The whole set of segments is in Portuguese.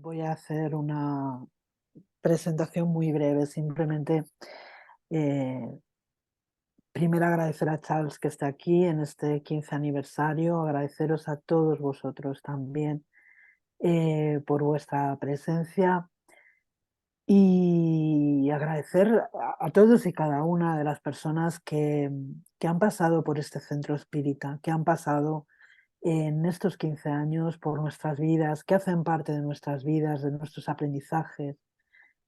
Voy a hacer una presentación muy breve, simplemente eh, primero agradecer a Charles que está aquí en este 15 aniversario, agradeceros a todos vosotros también por vuestra presencia y agradecer a todos y cada una de las personas que han pasado por este centro espírita, que han pasado en estos 15 años por nuestras vidas, que hacen parte de nuestras vidas, de nuestros aprendizajes,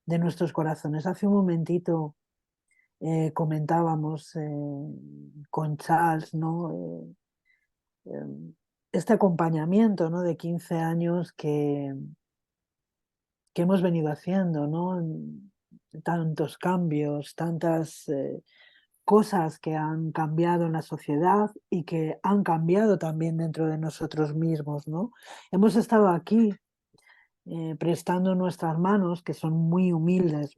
de nuestros corazones. Hace un momentito comentábamos con Charles, ¿no? Este acompañamiento, ¿no? De 15 años que hemos venido haciendo, ¿no? Tantos cambios, tantas cosas que han cambiado en la sociedad y que han cambiado también dentro de nosotros mismos, ¿no? Hemos estado aquí prestando nuestras manos, que son muy humildes,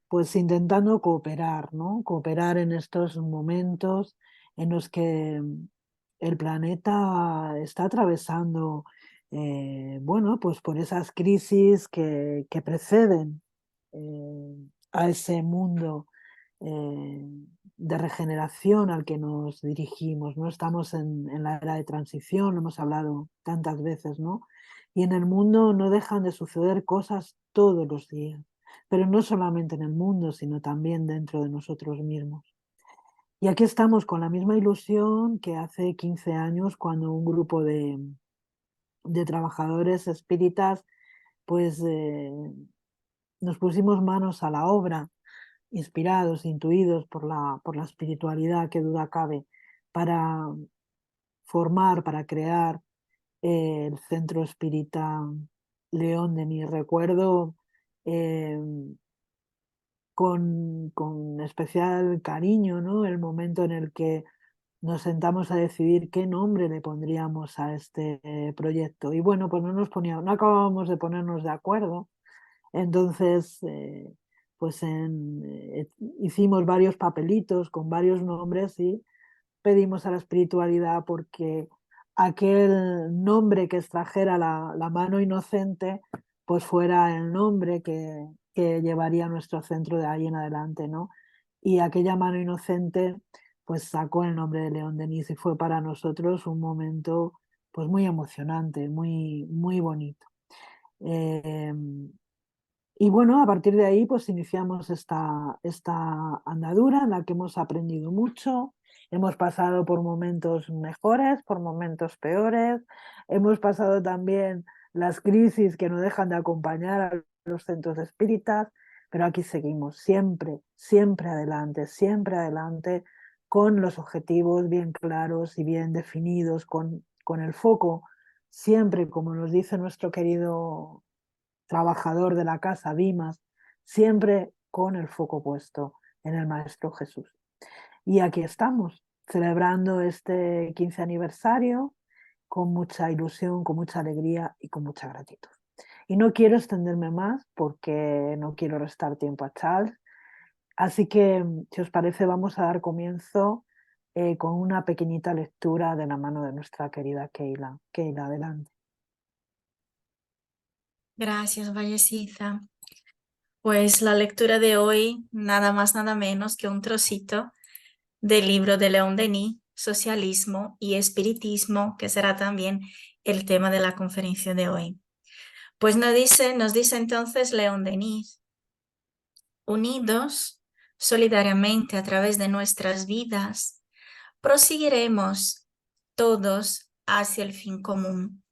pues intentando cooperar, ¿no? Cooperar en estos momentos en los que el planeta está atravesando, bueno, pues por esas crisis que preceden a ese mundo eh, de regeneración al que nos dirigimos, ¿no? Estamos en la era de transición, lo hemos hablado tantas veces, ¿no? Y en el mundo no dejan de suceder cosas todos los días, pero no solamente en el mundo, sino también dentro de nosotros mismos. Y aquí estamos con la misma ilusión que hace 15 años cuando un grupo de trabajadores espíritas pues nos pusimos manos a la obra, inspirados, intuidos por la espiritualidad, que duda cabe, para formar, para crear el Centro Espírita León de mi recuerdo eh, con especial cariño, ¿no? El momento en el que nos sentamos a decidir qué nombre le pondríamos a este proyecto. Y bueno, pues no acabábamos de ponernos de acuerdo. Entonces, pues hicimos varios papelitos con varios nombres y pedimos a la espiritualidad porque aquel nombre que extrajera la mano inocente, pues fuera el nombre que llevaría nuestro centro de ahí en adelante, ¿no? Y aquella mano inocente, pues sacó el nombre de León Denis y fue para nosotros un momento, pues muy emocionante, muy bonito. Eh, y bueno, a partir de ahí pues iniciamos esta andadura en la que hemos aprendido mucho, hemos pasado por momentos mejores, por momentos peores, hemos pasado también las crisis que no dejan de acompañar a los centros espíritas, pero aquí seguimos siempre, siempre adelante, con los objetivos bien claros y bien definidos, con el foco, siempre, como nos dice nuestro querido trabajador de la casa, Dimas, siempre con el foco puesto en el Maestro Jesús. Y aquí estamos, celebrando este 15 aniversario con mucha ilusión, con mucha alegría y con mucha gratitud. Y no quiero extenderme más porque no quiero restar tiempo a Charles. Así que, si os parece, vamos a dar comienzo con una pequeñita lectura de la mano de nuestra querida Keila. Keila, adelante. Gracias, Vallecita. Pues la lectura de hoy, nada más, nada menos que un trocito del libro de León Denis, Socialismo y Espiritismo, que será también el tema de la conferencia de hoy. Pues nos dice entonces León Denis: unidos solidariamente a través de nuestras vidas, proseguiremos todos hacia el fin común.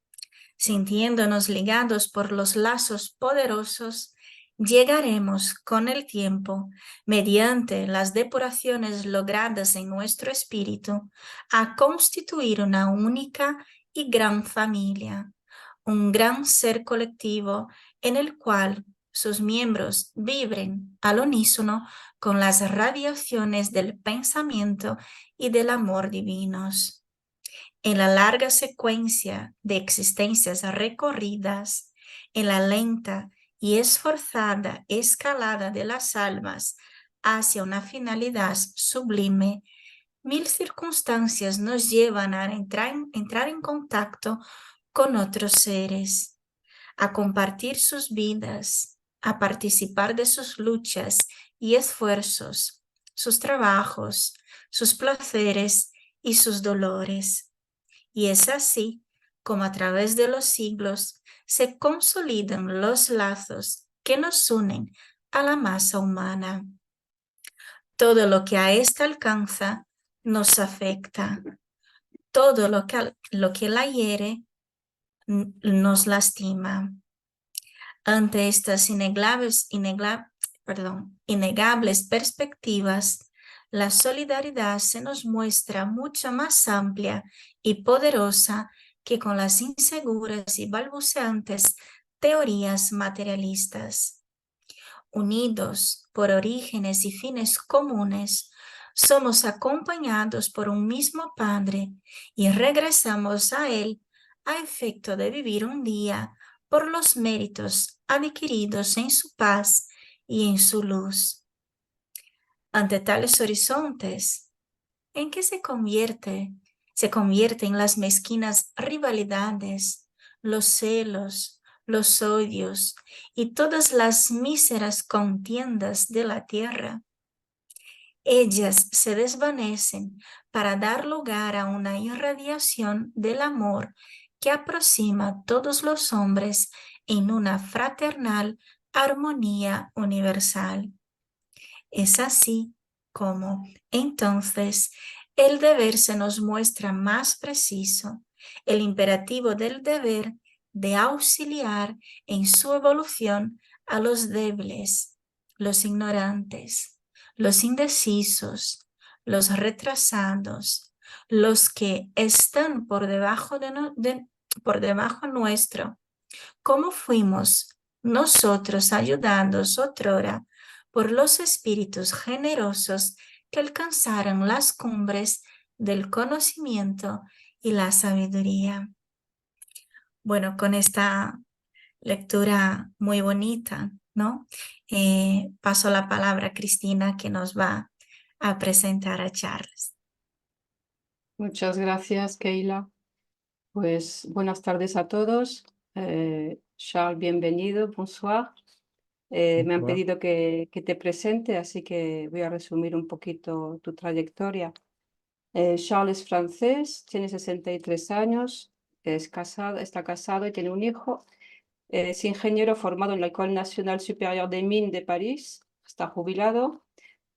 Sintiéndonos ligados por los lazos poderosos, llegaremos con el tiempo, mediante las depuraciones logradas en nuestro espíritu, a constituir una única y gran familia, un gran ser colectivo en el cual sus miembros vibren al unísono con las radiaciones del pensamiento y del amor divinos. En la larga secuencia de existencias recorridas, en la lenta y esforzada escalada de las almas hacia una finalidad sublime, mil circunstancias nos llevan a entrar en contacto con otros seres, a compartir sus vidas, a participar de sus luchas y esfuerzos, sus trabajos, sus placeres y sus dolores. Y es así como a través de los siglos se consolidan los lazos que nos unen a la masa humana. Todo lo que a ésta alcanza nos afecta. Todo lo que la hiere nos lastima. Ante estas innegables perspectivas, la solidaridad se nos muestra mucho más amplia y poderosa que con las inseguras y balbuceantes teorías materialistas. Unidos por orígenes y fines comunes, somos acompañados por un mismo Padre y regresamos a Él a efecto de vivir un día por los méritos adquiridos en su paz y en su luz. Ante tales horizontes, ¿en qué se convierte? Se convierten las mezquinas rivalidades, los celos, los odios y todas las míseras contiendas de la tierra. Ellas se desvanecen para dar lugar a una irradiación del amor que aproxima a todos los hombres en una fraternal armonía universal. Es así como, entonces, el deber se nos muestra más preciso, el imperativo del deber de auxiliar en su evolución a los débiles, los ignorantes, los indecisos, los retrasados, los que están por debajo, por debajo nuestro, como fuimos nosotros ayudados otrora por los espíritus generosos que alcanzaron las cumbres del conocimiento y la sabiduría. Bueno, con esta lectura muy bonita, ¿no? Paso la palabra a Cristina, que nos va a presentar a Charles. Muchas gracias, Keila. Pues buenas tardes a todos. Charles, bienvenido, bonsoir. Me han pedido que te presente, así que voy a resumir un poquito tu trayectoria. Charles es francés, tiene 63 años, está casado y tiene un hijo. Es ingeniero formado en la École Nationale Supérieure des Mines de París, está jubilado.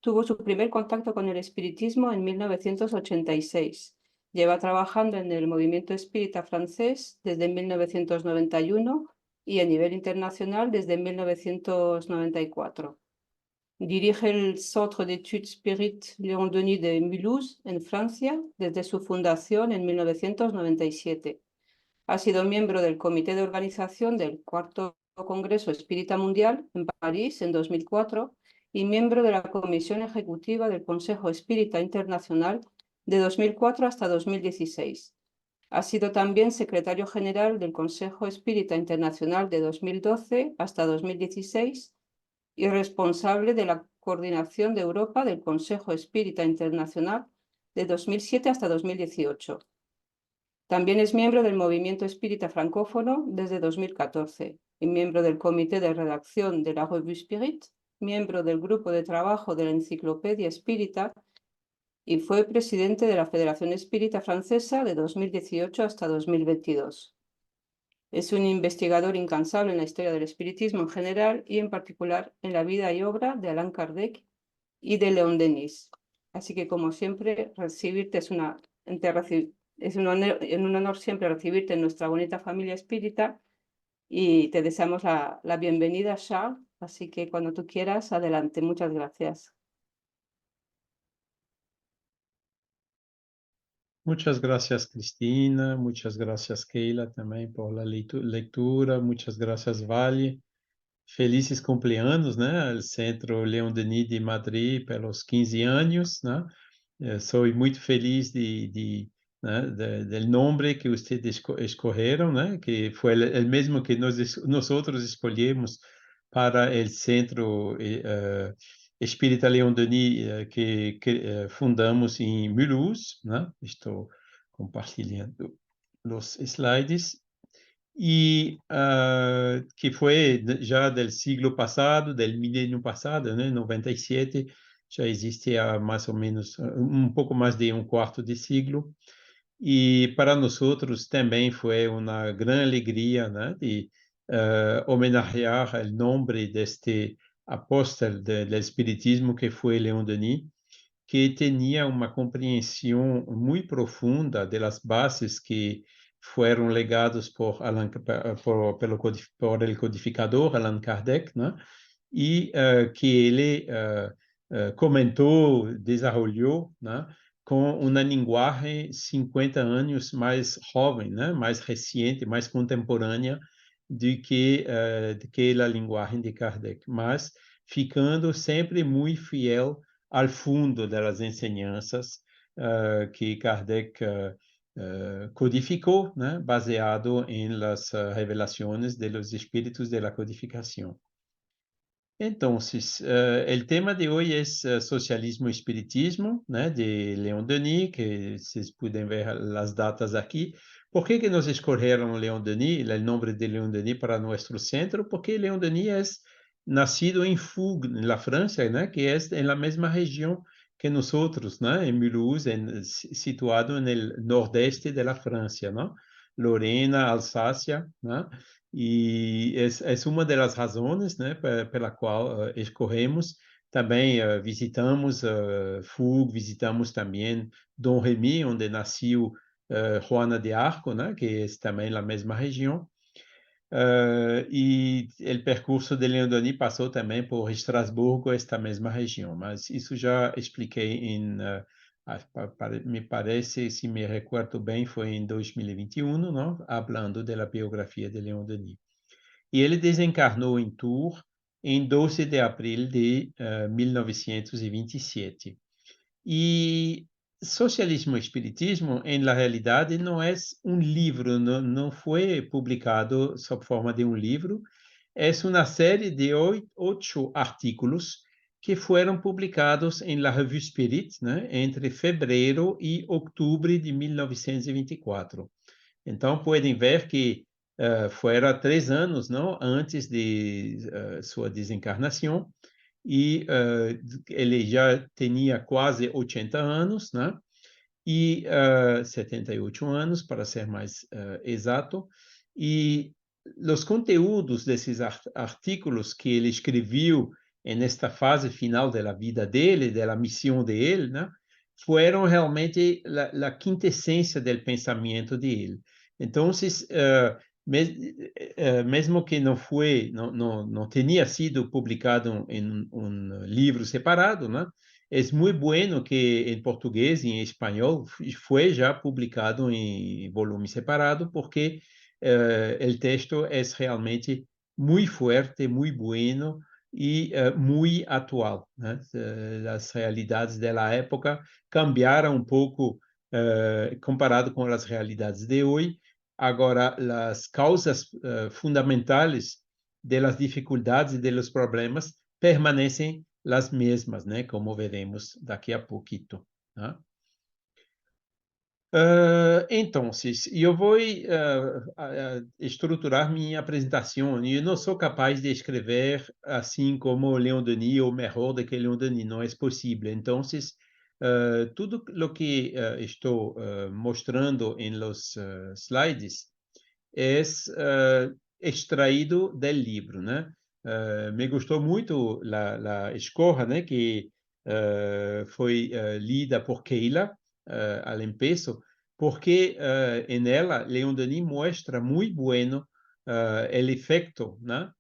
Tuvo su primer contacto con el espiritismo en 1986. Lleva trabajando en el movimiento espírita francés desde 1991 y a nivel internacional desde 1994. Dirige el Centre d'études Spirit Léon Denis de Mulhouse, en Francia, desde su fundación en 1997. Ha sido miembro del Comité de Organización del Cuarto Congreso Espírita Mundial en París en 2004 y miembro de la Comisión Ejecutiva del Consejo Espírita Internacional de 2004 hasta 2016. Ha sido también secretario general del Consejo Espírita Internacional de 2012 hasta 2016 y responsable de la coordinación de Europa del Consejo Espírita Internacional de 2007 hasta 2018. También es miembro del Movimiento Espírita Francófono desde 2014 y miembro del Comité de Redacción de la Revue Spirit, miembro del Grupo de Trabajo de la Enciclopedia Espírita y fue presidente de la Federación Espírita Francesa de 2018 hasta 2022. Es un investigador incansable en la historia del espiritismo en general y en particular en la vida y obra de Allan Kardec y de León Denis. Así que, como siempre, recibirte es un honor siempre recibirte en nuestra bonita familia espírita y te deseamos la bienvenida, Charles. Así que cuando tú quieras, adelante. Muchas gracias. Muchas gracias, Cristina. Muchas gracias, Keila, también por la lectura. Muchas gracias, Vale. Felices cumpleaños, né? Al Centro Leon Denis de Madrid pelos 15 anos, né? Sou muito feliz del nombre que ustedes escogeram, né? Que foi o mesmo que nós outros escolhemos para o Centro Espírita Leon Denis que fundamos em Mulhouse, né? Estou compartilhando os slides. e que foi já do siglo passado, do milênio passado, né, 97, já existe há mais ou menos um pouco mais de um quarto de siglo. E para nós outros também foi uma grande alegria, né, de homenagear o nome deste apóstolo do Espiritismo que foi Leon Denis, que tinha uma compreensão muito profunda das bases que foram legadas por el codificador Allan Kardec, né? E que ele comentou, desenvolveu, né? Com uma linguagem 50 anos mais jovem, né? Mais recente, mais contemporânea do que a linguagem de Kardec, mas ficando sempre muito fiel ao fundo das enseñanças que Kardec codificou, né, baseado em las revelações de los espíritos de la codificação. Então, o tema de hoje é Socialismo e Espiritismo, né, de Leon Denis, que vocês podem ver as datas aqui. Por que nós escolheram Leon Denis, o nome de Leon Denis para nosso centro? Porque Leon Denis é nascido em Fougue, na França, né, que é na mesma região que nós outros, né, em Mulhouse, situado no nordeste da França, né? Lorena, Alsácia, né? E é uma das razões, né, pela qual escorremos. Também visitamos Fougue, visitamos também Dom Remy, onde nasceu Juana de Arco, né, que é também na mesma região. E o percurso de Leon Denis passou também por Estrasburgo, esta mesma região, mas isso já expliquei me parece, se me recordo bem, foi em 2021, não? Falando da biografia de Leon Denis. E ele desencarnou em Tours em 12 de abril de 1927. E Socialismo e Espiritismo, na realidade, não é um livro, não foi publicado sob forma de um livro, é uma série de 8 artículos que foram publicados em La Revue Spirit, né, entre fevereiro e outubro de 1924. Então, podem ver que foram 3 anos, não, antes de sua desencarnação, e ele já tinha quase 80 anos, né? E 78 anos, para ser mais exato, e os conteúdos desses artículos que ele escreveu nesta fase final da vida dele, da missão dele, né? Foram realmente a quintessência do pensamento dele. Então, mesmo que não tenha sido publicado em um livro separado, né? É muito bueno que em português e em espanhol foi já publicado em volume separado, porque o texto é realmente muito forte, muito bueno e muito atual, né? As realidades da época cambiaram um pouco comparado com as realidades de hoje. Agora, as causas fundamentais das dificuldades e dos problemas permanecem as mesmas, né? Como veremos daqui a pouquinho. Né? Então, eu vou estruturar minha apresentação. Eu não sou capaz de escrever assim como Leon Denis ou melhor do que Leon Denis, não é possível. Então, tudo o que estou mostrando em los slides é extraído do livro, né? Me gostou muito a escola, né, que foi lida por Keila al empezó, porque en ela Leon Denis muestra muy bueno el efecto, ¿no?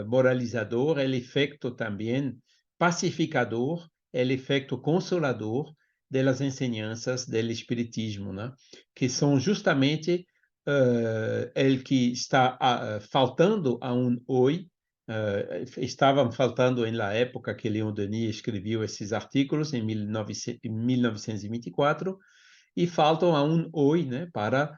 Moralizador, el efecto también pacificador, el efecto consolador de las enseñanzas del espiritismo, ¿no? Que são justamente el que está faltando a hoje, estavam faltando na época que Leon Denis escreveu esses artigos, em 1924, e faltam a hoje, né, para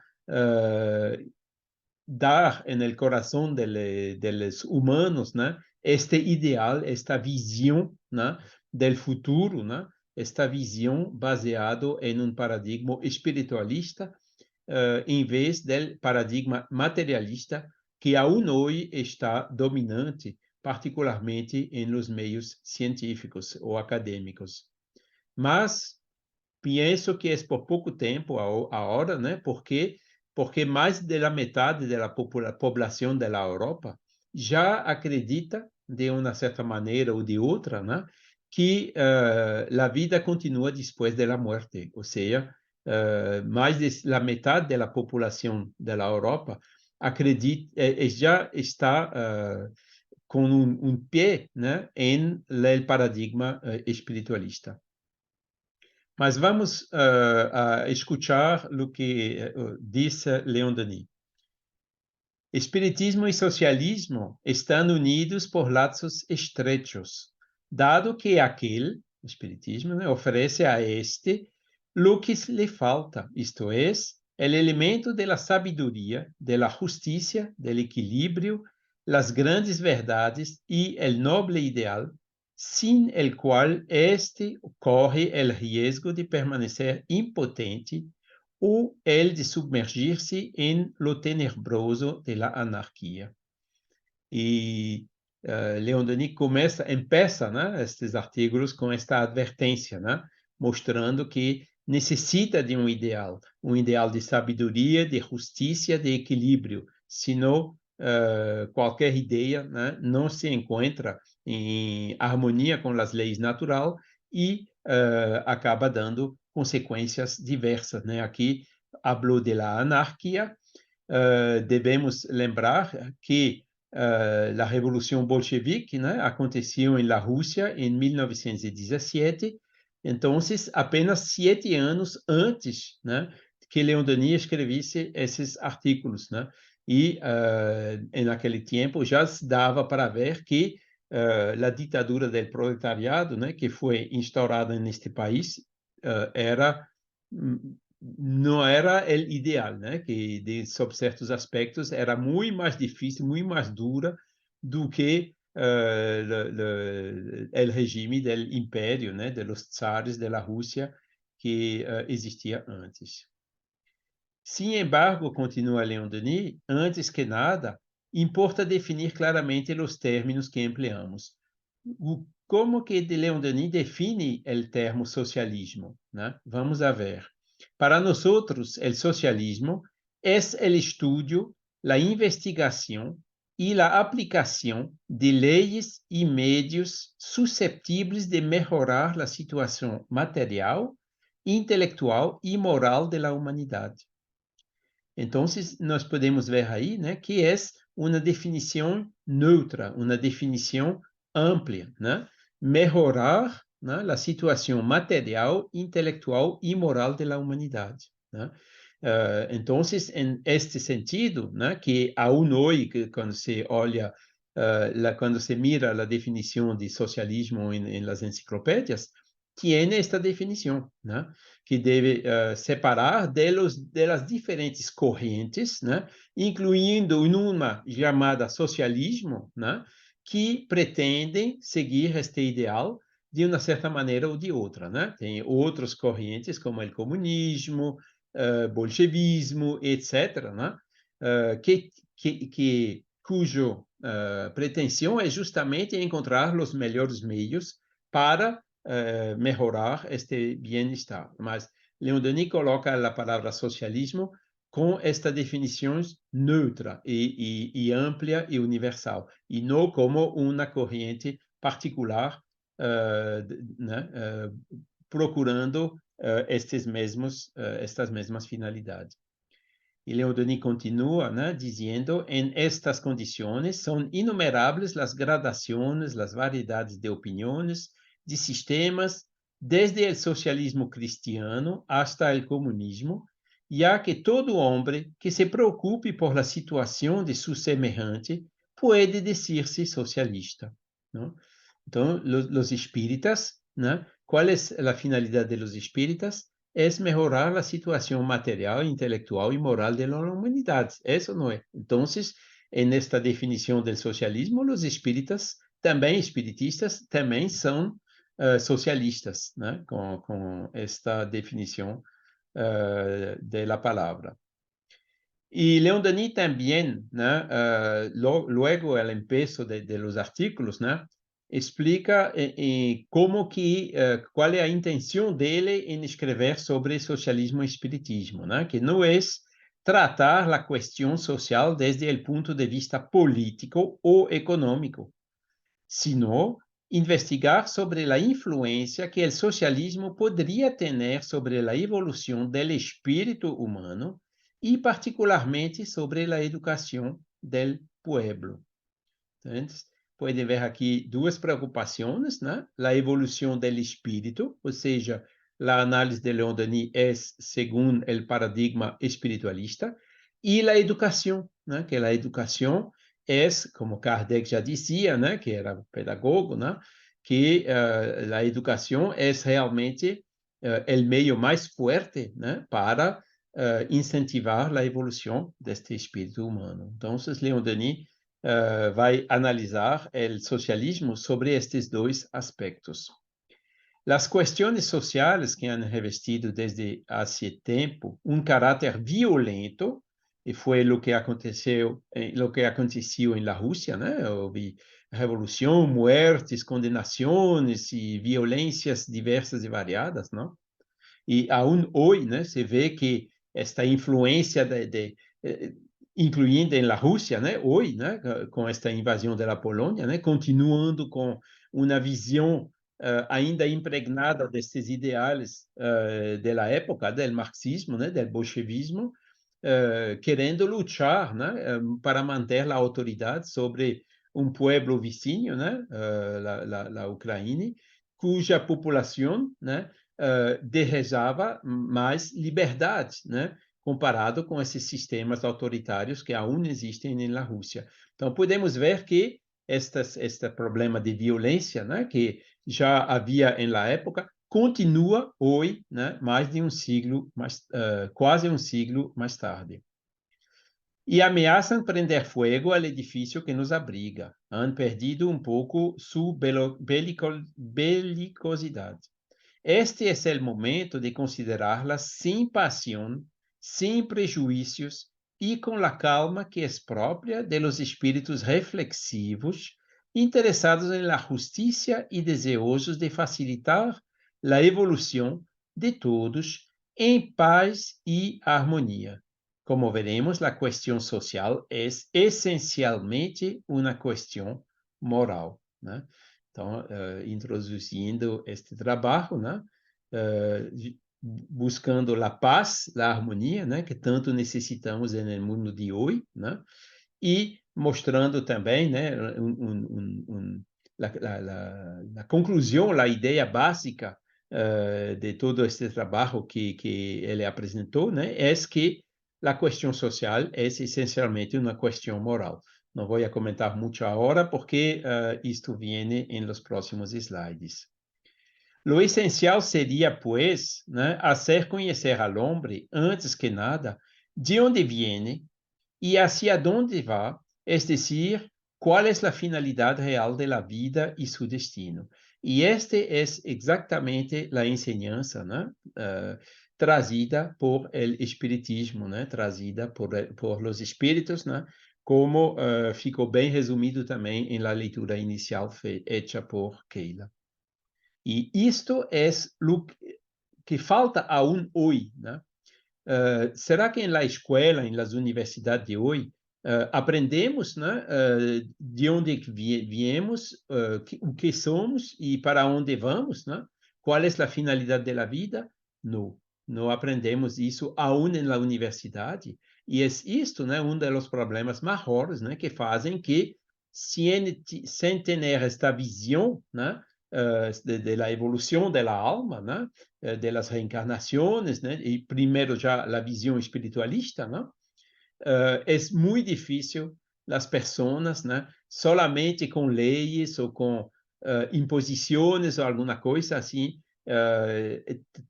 dar no coração dos humanos, né, este ideal, esta visão, né, do futuro, né, esta visão baseado em paradigma espiritualista em vez do paradigma materialista que aún hoje está dominante, particularmente nos meios científicos ou acadêmicos. Mas penso que é por pouco tempo agora, né? Porque mais da metade da população da Europa já acredita, de uma certa maneira ou de outra, né? Que a vida continua depois da morte. Ou seja, mais da metade da população da Europa acredita, já está com pé, né? Em el paradigma espiritualista. Mas vamos a escuchar o que disse Leon Denis. Espiritismo e socialismo estão unidos por laços estrechos, dado que aquele, o espiritismo, né, oferece a este o que lhe falta, isto é, o elemento da sabedoria, da justiça, do equilíbrio, as grandes verdades e o nobre ideal, sin el cual este corre el riesgo de permanecer impotente ou el de submergir-se em lo tenebroso de la anarquia. E Leon Denis empieza, né, estes artigos com esta advertência, né, mostrando que necessita de um ideal de sabedoria, de justiça, de equilíbrio, senão qualquer ideia, né, não se encontra em harmonia com as leis naturais e acaba dando consequências diversas, né? Aqui falou da anarquia, devemos lembrar que a Revolução Bolchevique, né, aconteceu na Rússia em 1917, então apenas 7 anos antes, né, que Leon Denis escrevesse esses artigos, né? E naquele tempo já se dava para ver que a ditadura do proletariado, né, que foi instaurada neste país, não era o ideal, né? Que sob certos aspectos era muito mais difícil, muito mais dura do que o regime do império, né? Dos tsares da Rússia que existia antes. Sin embargo, continua Leon Denis, antes que nada, importa definir claramente os términos que empleamos. Como que Leon Denis define o termo socialismo, né? Vamos a ver. Para nós, o socialismo é o estudo, a investigação e a aplicação de leis e meios susceptíveis de melhorar a situação material, intelectual e moral da humanidade. Então, nós podemos ver aí, né, que é uma definição neutra, uma definição ampla, né? Melhorar, né, a situação material, intelectual e moral da humanidade, né? Então, em este sentido, né, que aún hoje, quando se olha, quando se mira a definição de socialismo em las enciclopédias, tem esta definição, né? Que deve separar das diferentes correntes, né? Incluindo uma chamada socialismo, né? Que pretendem seguir este ideal de uma certa maneira ou de outra, né? Tem outras correntes como o comunismo, bolchevismo, etc., né? Cujo pretensão é justamente encontrar os melhores meios para melhorar este bem-estar. Mas Leon Denis coloca a palavra socialismo com esta definição neutra e ampla e universal, e não como uma corrente particular, né, procurando estas mesmas finalidades. E Leon Denis continua, né, dizendo: em estas condições são inumeráveis as gradações, as variedades de opiniões, de sistemas, desde o socialismo cristiano hasta o comunismo, já que todo homem que se preocupe por la situação de seu semelhante pode dizer-se socialista, não? Então, os espíritas, né? Qual é a finalidade dos espíritas? É melhorar a situação material, intelectual e moral da humanidade. Isso não é? Então, nesta definição do socialismo, os espíritas, também espiritistas, também são socialistas, né? Com esta definição da palavra. Y Leon Denis también, ¿no? Luego el empiezo de los artículos, ¿no? Explica como que, cuál es la intención de él en escribir sobre socialismo y espiritismo, ¿no? Que no es tratar la cuestión social desde el punto de vista político o económico, sino investigar sobre la influencia que el socialismo podría tener sobre la evolución del espíritu humano y particularmente sobre la educación del pueblo. Entonces, pueden ver aquí dos preocupaciones, ¿no? La evolución del espíritu, o sea, la análisis de Leon Denis es según el paradigma espiritualista, y la educación, ¿no? Que la educación es, como Kardec ya decía, ¿no? Que era pedagogo, ¿no? Que la educación es realmente el medio más fuerte, ¿no? Para incentivar la evolución de este espíritu humano. Entonces, Leon Denis vai analisar o socialismo sobre estes dois aspectos. As questões sociais que han revestido desde há tempo caráter violento, e foi o que aconteceu, na Rússia, né? Houve revolução, muertes, condenações e violências diversas e variadas, não? E aún hoje, né, se vê que esta influência incluindo na Rússia, né, hoje, né, com esta invasão da Polônia, né, continuando com uma visão ainda impregnada destes ideais da época, do marxismo, né, do bolchevismo, querendo lutar, né, para manter a autoridade sobre pueblo vizinho, né, a Ucrânia, cuja população, né, desejava mais liberdade, né, comparado com esses sistemas autoritários que ainda existem na Rússia. Então, podemos ver que este problema de violência, né, que já havia na época, continua hoje, né, mais de siglo, quase siglo mais tarde. E ameaçam prender fogo ao edifício que nos abriga. Han perdido pouco sua belicosidade. Este es el momento de considerarlas sin pasión, sin prejuicios y con la calma que es propia de los espíritus reflexivos, interesados en la justicia y deseosos de facilitar la evolución de todos en paz y armonía. Como veremos, la cuestión social es esencialmente una cuestión moral, ¿no? Então, introduzindo este trabalho, né? Buscando a paz, a harmonia, né? Que tanto necessitamos no mundo de hoje, né? E mostrando também, né? A conclusão, a ideia básica de todo este trabalho que ele apresentou, né? É que a questão social é essencialmente uma questão moral. Não vou comentar muito agora, porque isto viene em los próximos slides. Lo essencial seria, pues, né, hacer conhecer al hombre, antes que nada, de onde viene e hacia onde va, es decir, qual es la finalidade real de la vida e su destino. E este es exactamente la enseñanza, né, trazida por el espiritismo, né, trazida por los espíritos, né, como ficou bem resumido também em la leitura inicial hecha por Keila. E isto é o que falta aún hoje, né? Será que na escola, nas universidades de hoje, aprendemos, né, de onde viemos, o que somos e para onde vamos, né? Qual é a finalidade da vida? Não, não aprendemos isso aún na universidade. E é isto, né, dos problemas maiores, né, que fazem que, sem ter esta visão, né, de la evolução da alma, né, de las reencarnações, né, e primeiro já a visão espiritualista, né, é muito difícil as pessoas, né, solamente com leis ou com imposições ou alguma coisa assim,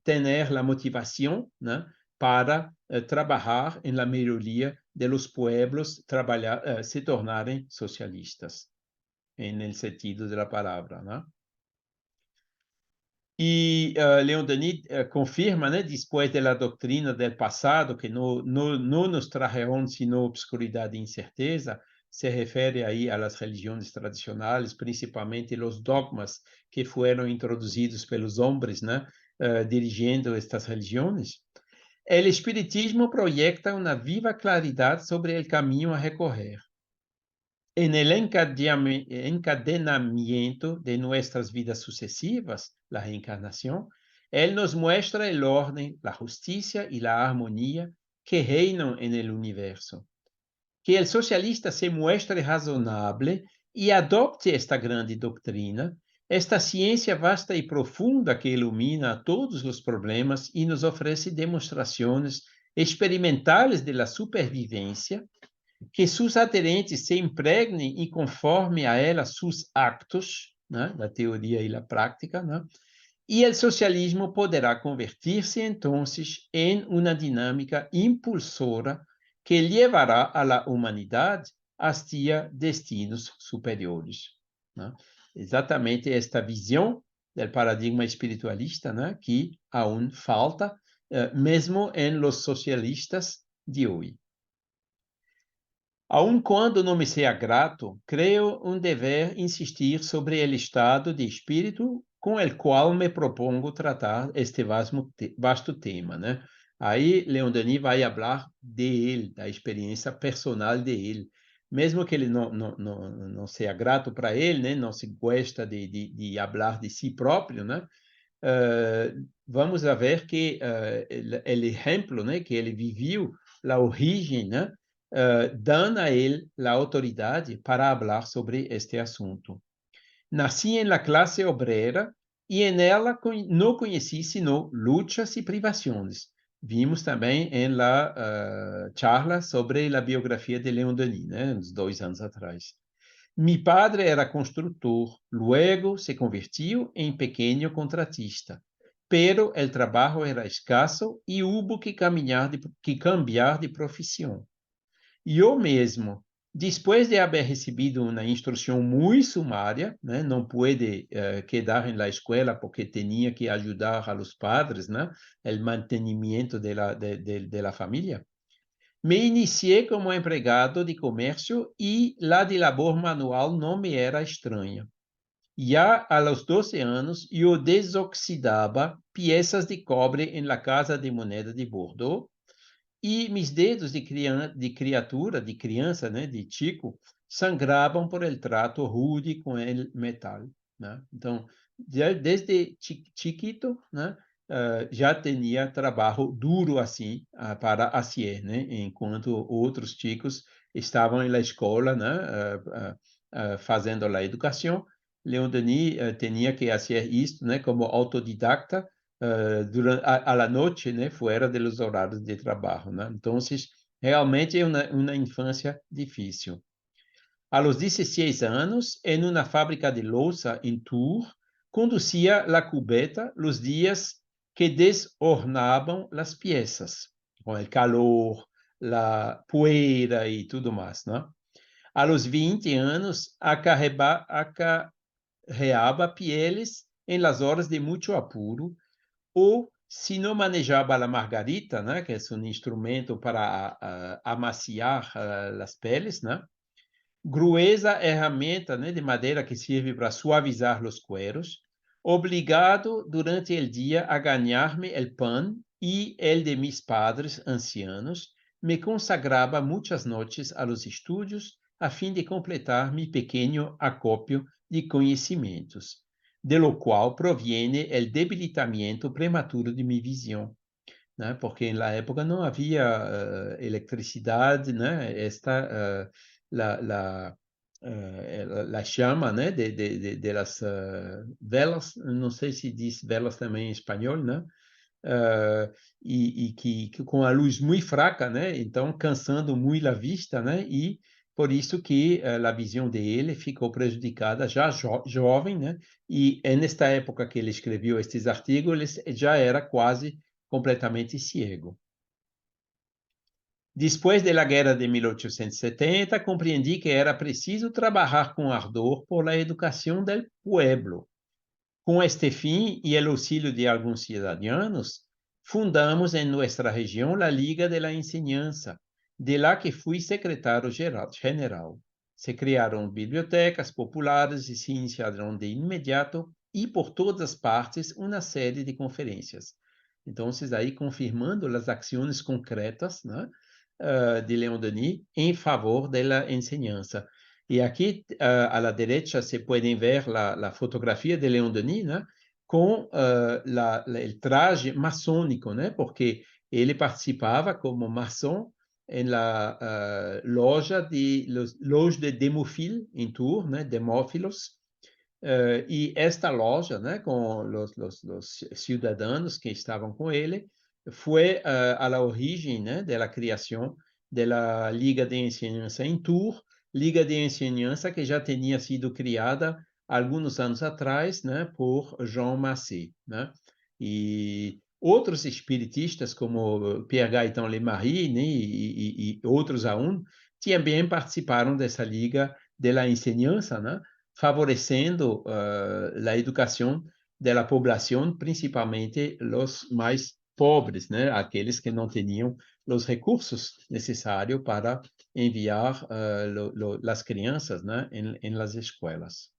ter a motivação, né, para trabalhar em la melhoria de los pueblos, se tornarem socialistas, em el sentido da palavra, né? E Leon Denis confirma, né, depois da doutrina do passado, que não nos trajeron sino obscuridade e incerteza, se refere aí às religiões tradicionais, principalmente os dogmas que foram introduzidos pelos homens, né, dirigindo estas religiões. O Espiritismo proyecta uma viva claridade sobre o caminho a recorrer. En el encadenamiento de nuestras vidas sucesivas, la reencarnación, Él nos muestra el orden, la justicia y la armonía que reinan en el universo. Que el socialista se muestre razonable y adopte esta grande doctrina, esta ciencia vasta y profunda que ilumina todos los problemas y nos ofrece demostraciones experimentales de la supervivencia, que seus aderentes se impregnem e conforme a ela seus actos, né, da teoria e da prática, né, e o socialismo poderá convertir-se, então, em uma dinâmica impulsora que levará a humanidade hacia destinos superiores. Né? Exatamente esta visão do paradigma espiritualista, né, que aún falta, mesmo em los socialistas de hoje. Aun quando não me seja grato, creio um dever insistir sobre o estado de espírito com o qual me propongo tratar este vasto tema, né? Aí Leon Denis vai falar dele, da experiência personal dele. Mesmo que ele não seja grato para ele, né? Não se gosta de falar de si próprio, né? Vamos ver que o exemplo, né, que ele viveu, a origem, né? Dan a ele a autoridade para falar sobre este assunto. Nasci em la classe obrera e em ela não conheci sino lutas e privações. Vimos também em la charla sobre a biografia de Leon Denis, né, uns 2 anos atrás. Mi padre era construtor, luego se convertiu em pequeno contratista, pero el trabajo era escaso e hubo que cambiar de profissão. Eu mesmo, depois de haver recebido uma instrução muito sumária, né, não pude quedar na escola porque tinha que ajudar a los padres, né, o mantenimento da família. Me iniciei como empregado de comércio e lá de labor manual não me era estranha. Já aos 12 anos, eu desoxidava peças de cobre em la casa de moneda de Bordeaux, e meus dedos de criança, né, de chico, sangravam por el trato rude com o metal. Né? Então, desde chiquito, né, já tinha trabalho duro assim para fazer, né? Enquanto outros chicos estavam na escola, né, fazendo a educação, Leon Denis tinha que fazer isto, né, como autodidacta, durante a noite, né, fora dos horários de trabalho, né? Então, realmente é uma infância difícil. A los 16 anos, em uma fábrica de louça em Tours, conduzia a cubeta os dias que desornavam as peças, com o calor, a poeira e tudo mais, né? A los 20 anos, acarreava pieles em las horas de muito apuro, ou se não manejava a margarita, né, que é um instrumento para amaciar as peles, né? Gruesa ferramenta, né, de madeira que serve para suavizar os cueros, obrigado durante o dia a ganhar-me o pão e el de mis padres ancianos, me consagrava muitas noites a los estudos a fim de completar mi pequeno acópio de conhecimentos, de lo qual proviene o debilitamento prematuro de minha visão, né? Porque na época não havia eletricidade, né? La chama, né, de las velas, não sei se diz velas também em espanhol, né, e que com a luz muito fraca, né, então cansando muito a vista, né, e por isso que a visão dele ficou prejudicada já jovem, né, e nesta época que ele escreveu estes artigos, ele já era quase completamente cego. Depois da guerra de 1870, compreendi que era preciso trabalhar com ardor por la educação del pueblo. Com este fim e o auxílio de alguns cidadãos, fundamos em nossa região a Liga de la Enseñanza, de lá que fui secretário general. Se criaram bibliotecas populares e se iniciaram de imediato e por todas as partes uma série de conferências. Então, aí confirmando as ações concretas, né, de Leon Denis em favor da enseñanza. E aqui, à la derecha, se podem ver a fotografia de Leon Denis, né, com o traje maçônico, né, porque ele participava como maçom em la loja de Demófil, em Tours, né, Demófilos, e esta loja, né, com os cidadãos que estavam com ele, foi a la origem, né, da criação da Liga de Enseñanza em Tours, Liga de Enseñanza que já tinha sido criada alguns anos atrás, né, por Jean Massé, né? E outros espiritistas, como Pierre Gaëtan Lemarie, né, e outros aún, também participaram dessa Liga de la Enseñanza, né, favorecendo a educação da população, principalmente os mais pobres, né, aqueles que não tinham os recursos necessários para enviar as crianças, né, em las escolas.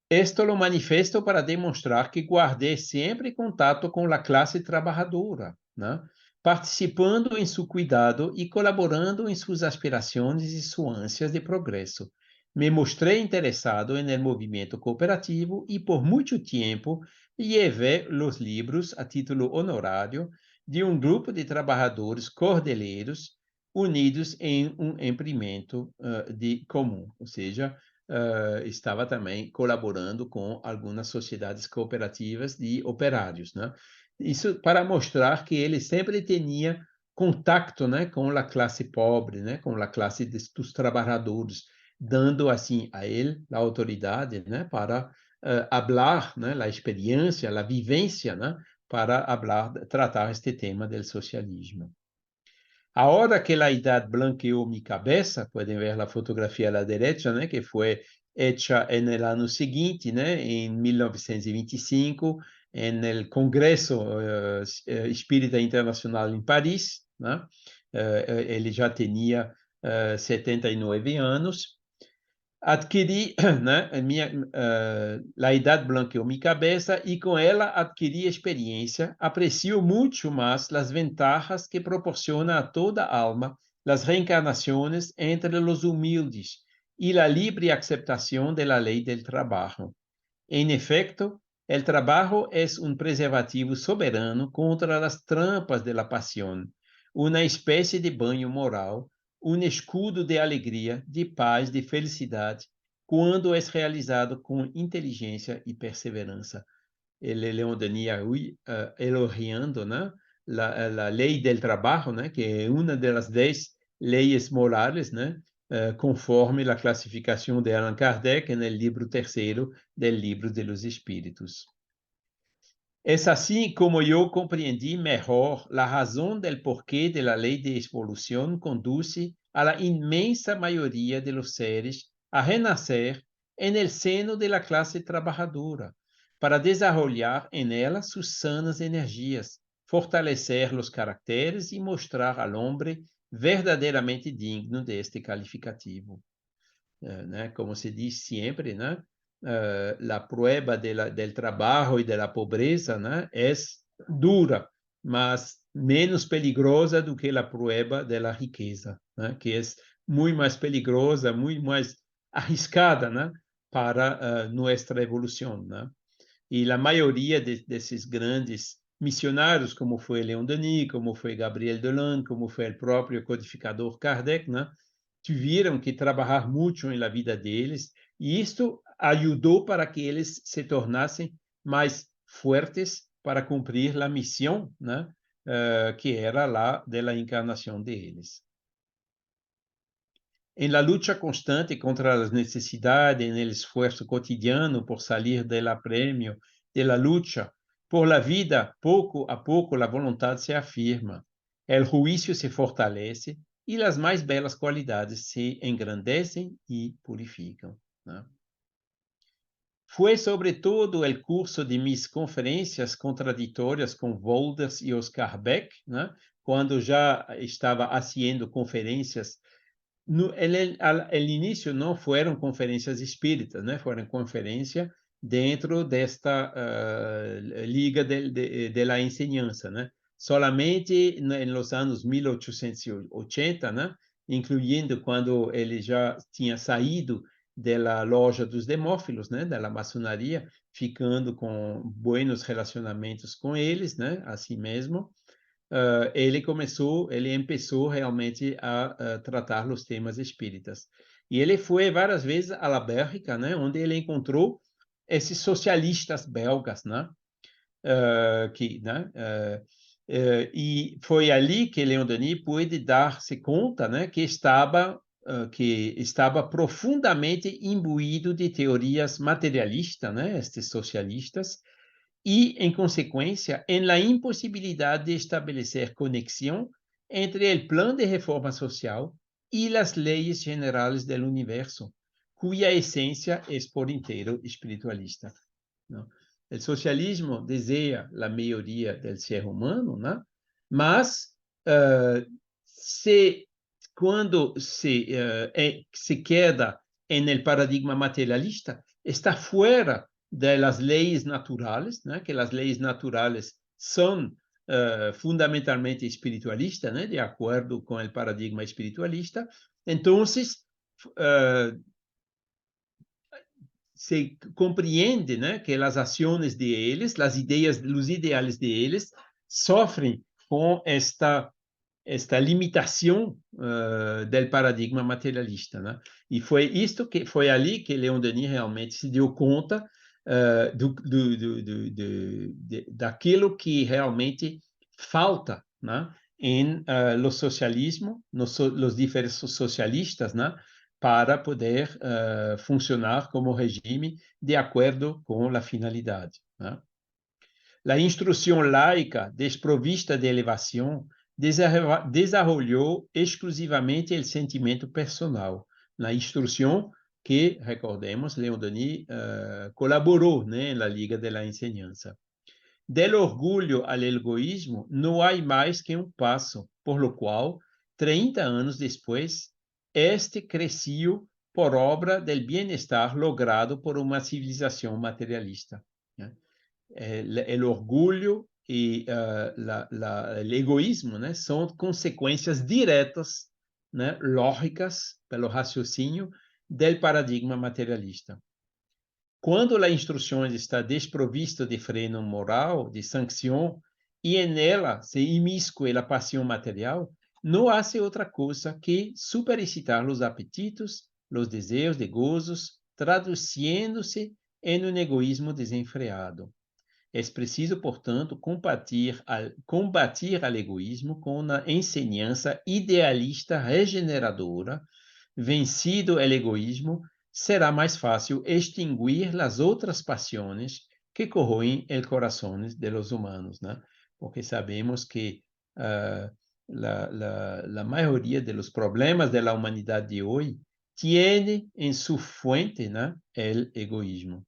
Esto lo manifesto para demonstrar que guardei sempre contato com a classe trabalhadora, né? Participando em seu cuidado e colaborando em suas aspirações e suas ânsias de progresso. Me mostrei interessado no movimento cooperativo e, por muito tempo, levei os livros a título honorário de grupo de trabalhadores cordeleiros unidos em empreendimento de comum, ou seja, estava também colaborando com algumas sociedades cooperativas de operários, né? Isso para mostrar que ele sempre tinha contato, né, com a classe pobre, né, com a classe dos trabalhadores, dando assim a ele a autoridade, né, para falar, né, a experiência, a vivência, né, para tratar este tema do socialismo. Ahora que la edad blanqueó mi cabeza, pueden ver la fotografía a la derecha, ¿no?, que fue hecha en el año siguiente, ¿no?, en 1925, en el Congreso Espírita Internacional en París, ¿no? Ele já tinha 79 anos. Adquiri, né, a idade blanqueou minha cabeça e com ela adquiri experiência. Aprecio muito mais as vantagens que proporciona a toda alma as reencarnações entre os humildes e a livre aceitação da lei do trabalho. Em efeito, o trabalho é preservativo soberano contra as trampas da paixão, uma espécie de banho moral, escudo de alegria, de paz, de felicidade, quando é realizado com inteligência e perseverança. Leon Denis elogiando, né, a lei do trabalho, né, que é uma das 10 leis morais, né, conforme a classificação de Allan Kardec no livro 3º do Livro de los Espíritos. É assim como eu compreendi melhor a razão do porquê da lei de evolução conduz a la imensa maioria de los seres a renascer en el seno de la classe trabalhadora, para desarrollar en ela sus sanas energias, fortalecer los caracteres e mostrar al hombre verdadeiramente digno deste calificativo. Né? Como se diz sempre, né? A prueba del trabalho e da pobreza, né, é dura, mas menos peligrosa do que a prueba da riqueza, né, que é muito mais peligrosa, muito mais arriscada, né, para nossa evolução, né? E a maioria desses grandes missionários, como foi Leon Denis, como foi Gabriel Dolan, como foi o próprio codificador Kardec, né, tiveram que trabalhar muito na vida deles, e isto ajudou para que eles se tornassem mais fortes para cumprir a missão, né, que era lá da encarnação deles. Em la luta constante contra as necessidades, no esforço cotidiano por sair del apremio de la luta por la vida, pouco a pouco a vontade se afirma, o juízo se fortalece e as mais belas qualidades se engrandecem e purificam, né? Foi, sobretudo, o curso de minhas conferências contraditórias com Wolders e Oscar Beck, né? Quando já estava haciendo conferências. Al início não foram conferências espíritas, né? Foram conferências dentro desta Liga de la Enseñanza, né? Solamente nos anos 1880, né? Incluindo quando ele já tinha saído da loja dos Demófilos, né? Da maçonaria, ficando com buenos relacionamentos com eles, né? Assim mesmo. Ele começou realmente a tratar os temas espíritas. E ele foi várias vezes à Bélgica, né, onde ele encontrou esses socialistas belgas, né, e foi ali que Leon Denis pôde dar-se conta, né, que estava profundamente imbuído de teorias materialistas, né, estes socialistas, e, em consequência, em la impossibilidade de estabelecer conexão entre o plano de reforma social e as leis generais do universo, cuja essência é por inteiro espiritualista. Não? O socialismo deseja a melhoria do ser humano, não? Mas quando se queda no paradigma materialista, está fora das leis naturais, né? Que as leis naturais são fundamentalmente espiritualistas, né? De acordo com o paradigma espiritualista. Então, se compreende, né, que as ações de eles, as ideias, os ideais de eles, sofrem com esta limitação do paradigma materialista, né? E foi ali que Leon Denis realmente se deu conta daquilo que realmente falta, né, em los socialismo, los diversos socialistas, né, para poder funcionar como regime de acordo com a finalidade, né? A instrução laica, desprovista de elevação, desarrollou exclusivamente o sentimento personal. Na instrução que, recordemos, Leon Denis colaborou, né, na Liga de la Enseñanza. Del orgulho ao egoísmo não há mais que um passo, por lo qual, 30 anos depois, este cresceu por obra del bienestar logrado por uma civilização materialista, né? O orgulho e o egoísmo, né, são consequências diretas, né, lógicas, pelo raciocínio, do paradigma materialista. Quando a instrução está desprovista de freno moral, de sanção, e nela se imiscue a paixão material, não há outra coisa que superexcitar os apetitos, os desejos de gozos, traduzindo-se em um egoísmo desenfreado. É preciso, portanto, combater o egoísmo com uma enseñança idealista regeneradora. Vencido o egoísmo, será mais fácil extinguir as outras paixões que corroem o coração de los humanos, né? Porque sabemos que a maioria dos problemas da humanidade de hoje tiene em sua fuente, né, o egoísmo.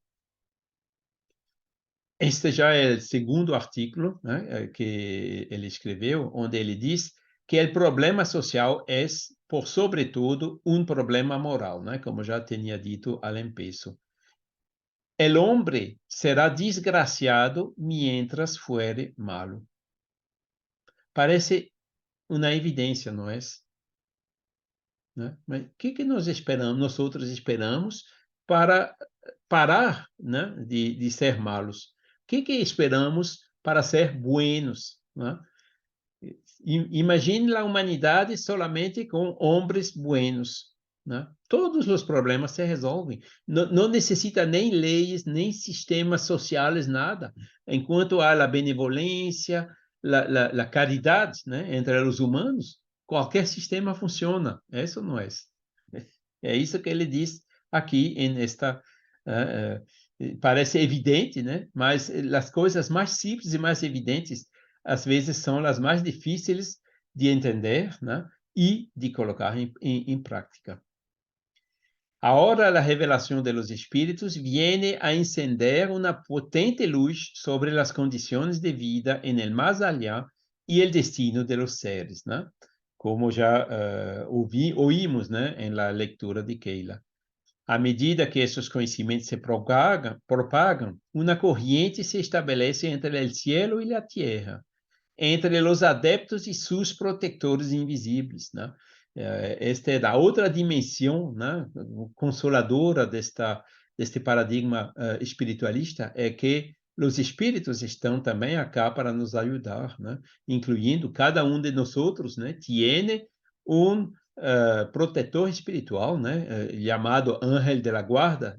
Este já é o segundo artigo, né, que ele escreveu, onde ele diz que o problema social é, por sobretudo, um problema moral, né, como já tinha dito al empiezo. El hombre será desgraciado mientras fuere malo. Parece uma evidência, não é? Né? Mas o que nós esperamos para parar, né, de ser malos? O que esperamos para ser buenos, né? Imagine a humanidade solamente com homens buenos, né? Todos os problemas se resolvem. Não necessita nem leis, nem sistemas sociais, nada. Enquanto há a benevolência, a caridade, né, entre os humanos, qualquer sistema funciona. Isso não é. É isso que ele diz aqui nesta. Parece evidente, né? Mas as coisas mais simples e mais evidentes, às vezes, são as mais difíceis de entender, né? E de colocar em prática. Ahora la revelación de los espíritus viene a encender una potente luz sobre las condiciones de vida en el más allá y el destino de los seres, ¿no? Como ya oímos, ¿no?, en la lectura de Keila. À medida que esses conhecimentos se propagam, uma corrente se estabelece entre o cielo e a terra, entre os adeptos e seus protetores invisíveis, né? Esta é a outra dimensão, né, consoladora deste paradigma espiritualista, é que os espíritos estão também acá para nos ajudar, né? Incluindo cada um de nós outros, né, tiene protetor espiritual, né, chamado Ángel de la Guarda,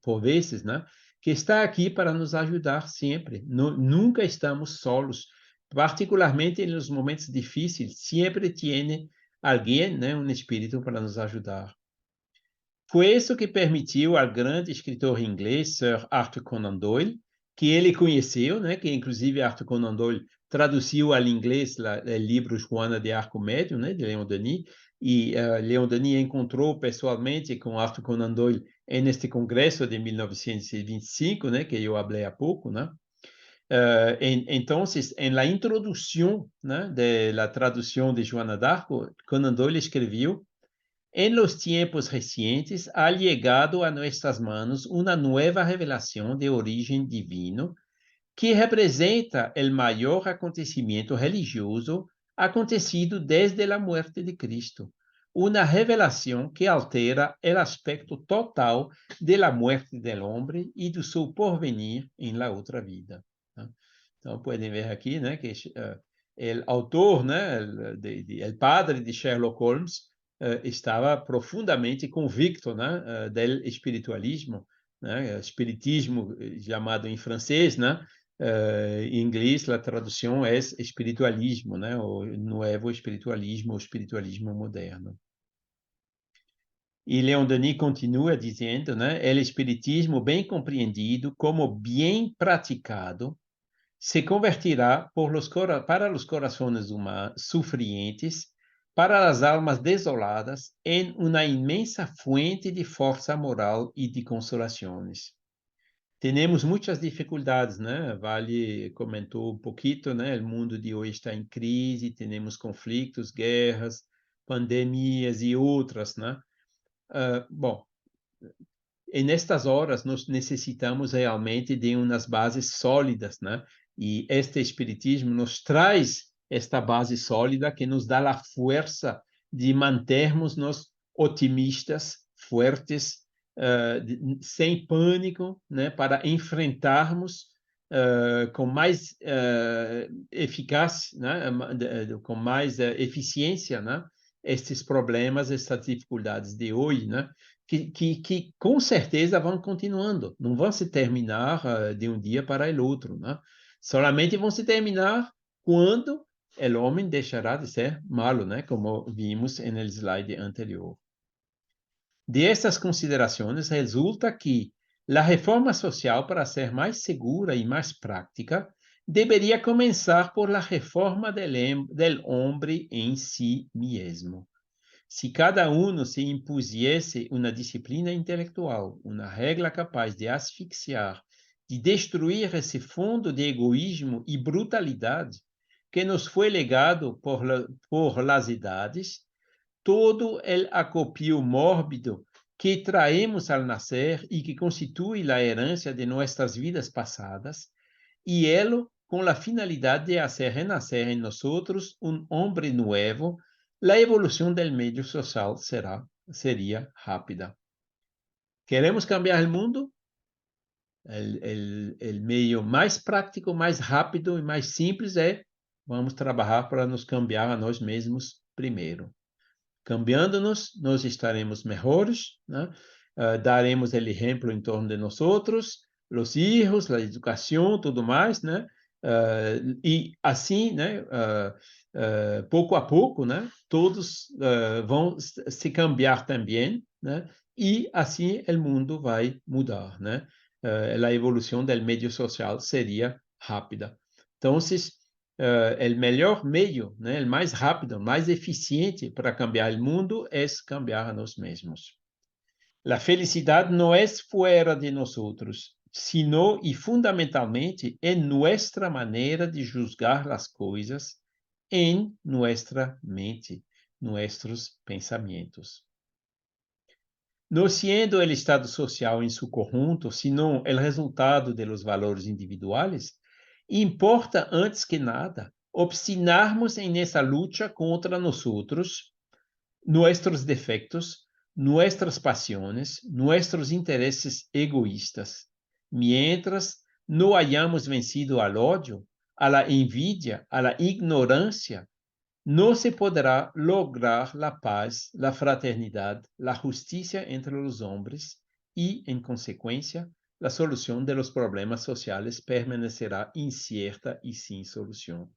por vezes, né, que está aqui para nos ajudar sempre. Nunca estamos solos, particularmente nos momentos difíceis, sempre tem alguém, né, espírito para nos ajudar. Foi isso que permitiu ao grande escritor inglês Sir Arthur Conan Doyle, que ele conheceu, né, que inclusive Arthur Conan Doyle traduziu ao inglês o livro Joana de Arco Médio, né, de Leon Denis, e Leon Denis encontrou pessoalmente com Arthur Conan Doyle neste congresso de 1925, né, que eu falei há pouco, né? Então, na introdução, né, da tradução de Joana d'Arco, Conan Doyle escreveu: en los tiempos recientes ha llegado a nuestras manos una nueva revelación de origen divino que representa el mayor acontecimiento religioso acontecido desde la muerte de Cristo. Una revelación que altera el aspecto total de la muerte del hombre y de su porvenir en la otra vida. Então, podem ver aqui, né, que o autor, né, o padre de Sherlock Holmes, estava profundamente convicto, né, do espiritualismo, né, espiritismo chamado em francês, né, em inglês a tradução é espiritualismo, né, o novo espiritualismo, o espiritualismo moderno. E Leon Denis continua dizendo, né, o espiritismo bem compreendido como bem praticado se convertirá para os corações humanos sufrientes, para as almas desoladas, em uma imensa fuente de força moral e de consolações. Temos muitas dificuldades, né? Vale comentou um pouquinho, né? O mundo de hoje está em crise, temos conflitos, guerras, pandemias e outras, né? Bom, e nestas horas nós necessitamos realmente de umas bases sólidas, né? E este espiritismo nos traz esta base sólida que nos dá a força de mantermos-nos otimistas, fortes, sem pânico, né, para enfrentarmos com mais eficácia, né, com mais eficiência, né, estes problemas, estas dificuldades de hoje, né, que com certeza vão continuando, não vão se terminar de um dia para o outro, né? Solamente vão se terminar quando o homem deixará de ser malo, né? Como vimos no slide anterior. De estas considerações resulta que a reforma social, para ser mais segura e mais prática, deveria começar por la reforma del hombre em si mesmo. Se cada um se impusiesse uma disciplina intelectual, uma regra capaz de asfixiar, de destruir esse fundo de egoísmo e brutalidade que nos foi legado por las idades, todo o acopio mórbido que traemos al nascer e que constitui a herança de nossas vidas passadas, e elo com a finalidade de fazer renascer em nós hombre novo, a evolução do meio social seria rápida. Queremos cambiar o mundo? O meio mais prático, mais rápido e mais simples vamos trabalhar para nos cambiar a nós mesmos primeiro. Cambiando-nos, nós estaremos melhores, né? Daremos o exemplo em torno de nós outros, os filhos, a educação, tudo mais, né? E assim, né? Pouco a pouco, né? Todos vão se cambiar também, né? E assim o mundo vai mudar, né? A evolução do meio social seria rápida. Então, o melhor meio, né, o mais rápido, mais eficiente para cambiar o mundo é cambiar a nós mesmos. La felicidad no es fuera de nosotros, sino y fundamentalmente en nuestra manera de juzgar las cosas, en nuestra mente, nuestros pensamientos. No siendo el estado social en su conjunto, sino el resultado de los valores individuales, importa antes que nada obstinarnos en esa lucha contra nosotros, nuestros defectos, nuestras pasiones, nuestros intereses egoístas. Mientras no hayamos vencido al odio, a la envidia, a la ignorancia, no se podrá lograr la paz, la fraternidad, la justicia entre los hombres y, en consecuencia, la solución de los problemas sociales permanecerá incierta y sin solución.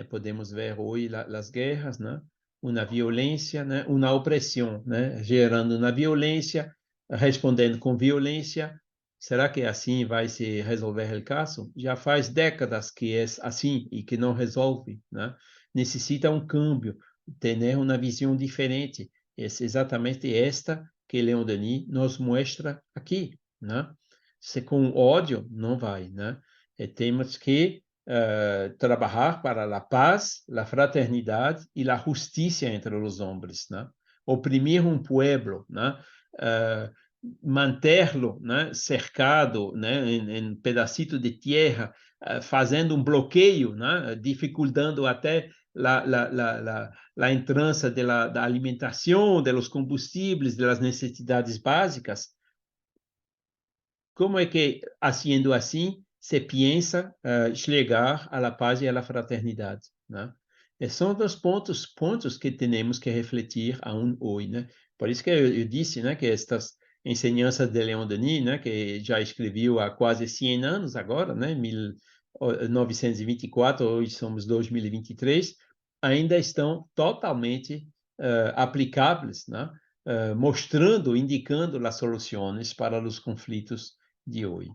Podemos ver hoje as guerras, né? Uma violência, né? Uma opressão, né? Gerando uma violência, respondendo com violência. Será que assim vai se resolver o caso? Já faz décadas que é assim e que não resolve, né? Necessita um câmbio, ter uma visão diferente. É exatamente esta que Leon Denis nos mostra aqui, né? Se com ódio não vai, né? Temos que trabalhar para a paz, a fraternidade e a justiça entre os homens, né? Oprimir um pueblo, né? Manter-lo, né? Cercado, né? Em pedacito de terra, fazendo um bloqueio, né? Dificultando até a entrada da alimentação, dos combustíveis, das necessidades básicas. Como é que, sendo assim, se pensa chegar à paz e à fraternidade, né? São dos pontos que temos que refletir hoje, né? Por isso que eu disse, né, que estas ensinanças de Leon Denis, né, que já escreveu há quase 100 anos agora, né, 1924, hoje somos 2023, ainda estão totalmente aplicáveis, né? Mostrando, indicando as soluções para os conflitos de hoje.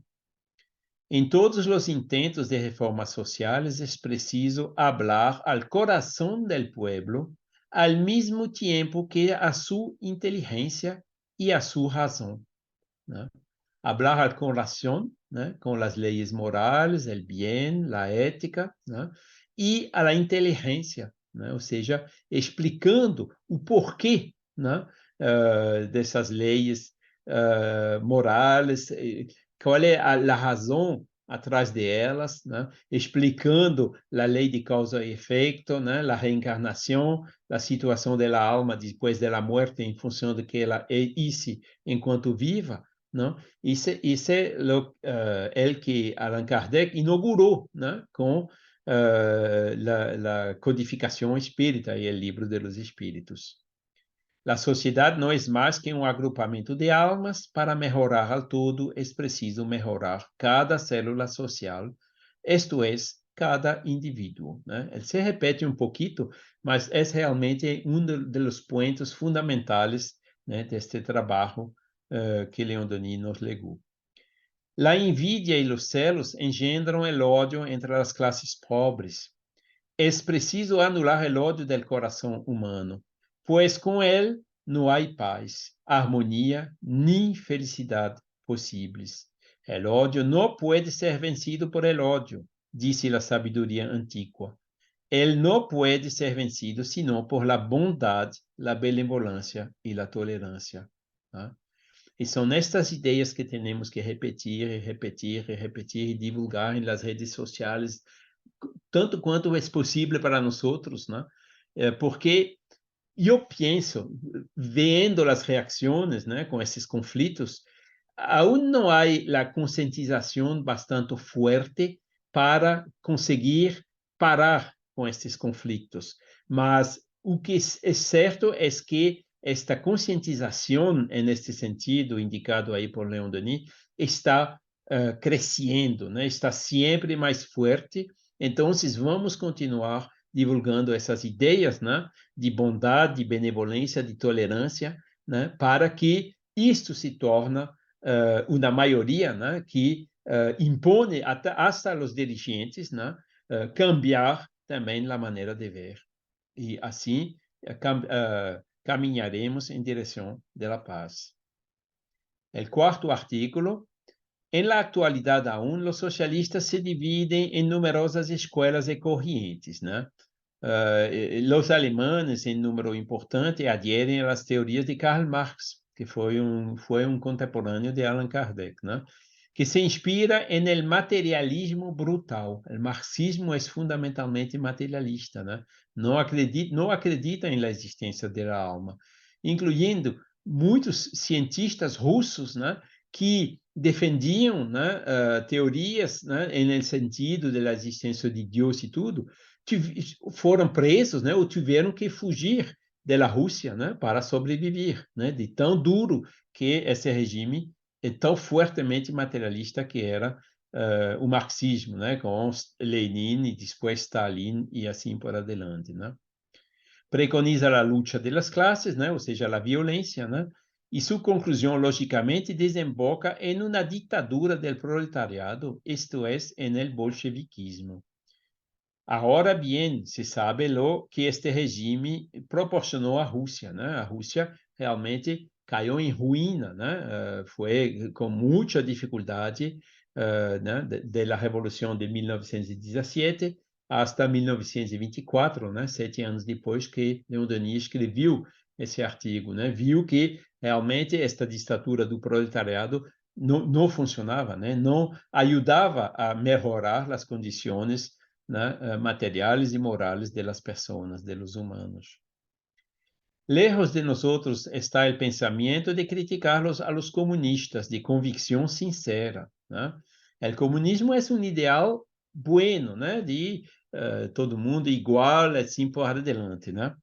Em todos os intentos de reformas sociais, é preciso hablar al coração del pueblo, al mesmo tempo que a sua inteligência e a sua razão, né? Hablar al coração, né? Com as leis morais, o bem, a ética, né? E a inteligência, né? Ou seja, explicando o porquê, né? Dessas leis morais, qual é a razão atrás delas, né? Explicando a lei de causa e efeito, né? A reencarnação, a situação da alma depois da morte em função de que ela é isso enquanto viva, não? Isso é o que Allan Kardec inaugurou, né? Com a codificação espírita e o livro dos espíritos. A sociedade não é mais que um agrupamento de almas. Para melhorar ao todo, é preciso melhorar cada célula social, isto é, cada indivíduo, né? Ele se repete um pouquinho, mas é realmente um dos pontos fundamentais, né, deste trabalho que Leon Denis nos legou. A envidia e os celos engendram o ódio entre as classes pobres. É preciso anular o ódio do coração humano, pois com ele não há paz, harmonia, nem felicidade possíveis. O ódio não pode ser vencido por el ódio, disse a sabedoria antiga. Ele não pode ser vencido senão por la bondade, la benevolência e la tolerância. Tá? E são estas ideias que temos que repetir e divulgar nas redes sociais, tanto quanto é possível para nós outros, né? Porque eu penso, vendo as reações, né, com esses conflitos, aún não há a conscientização bastante forte para conseguir parar com esses conflitos. Mas o que é certo é que esta conscientização, neste sentido, indicado aí por Leon Denis, está crescendo, né? Está sempre mais forte. Então, vamos continuar divulgando essas ideias, né? De bondade, de benevolência, de tolerância, né? Para que isto se torne uma maioria, né? Que impõe até os dirigentes, né? Cambiar também a maneira de ver. E assim, caminharemos em direção da paz. O quarto artículo. En la actualidad aún, los socialistas se dividen en numerosas escuelas e corrientes, ¿no? Los alemanes, en número importante, adhieren a las teorías de Karl Marx, que fue un contemporáneo de Allan Kardec, ¿no? Que se inspira en el materialismo brutal. El marxismo es fundamentalmente materialista, ¿no? No acredita en la existencia de la alma, incluyendo muitos cientistas russos, né, que defendiam, né, teorias, né, no sentido da existência de Deus e tudo, foram presos, né, ou tiveram que fugir da Rússia, né, para sobreviver, né, de tão duro que esse regime é tão fortemente materialista que era o marxismo, né, com Lenin e depois Stalin e assim por adiante, né. Preconiza a luta das classes, né, ou seja, a violência, né, e sua conclusão, logicamente, desemboca em uma ditadura do proletariado, isto é, no bolcheviquismo. Agora bem, se sabe lo que este regime proporcionou à Rússia, né? A Rússia realmente caiu em ruína, né? Foi com muita dificuldade, né? Da Revolução de 1917 até 1924, né? 7 anos depois que Leon Denis escreveu esse artigo, né? Viu que realmente esta ditadura do proletariado não funcionava, né? Não ajudava a melhorar as condições, né, materiais e morais das pessoas, dos humanos. Lejos de nosotros está o pensamento de criticar a los comunistas de convicção sincera, né? O comunismo é um ideal bueno, né, de todo mundo igual, assim por adiante, né?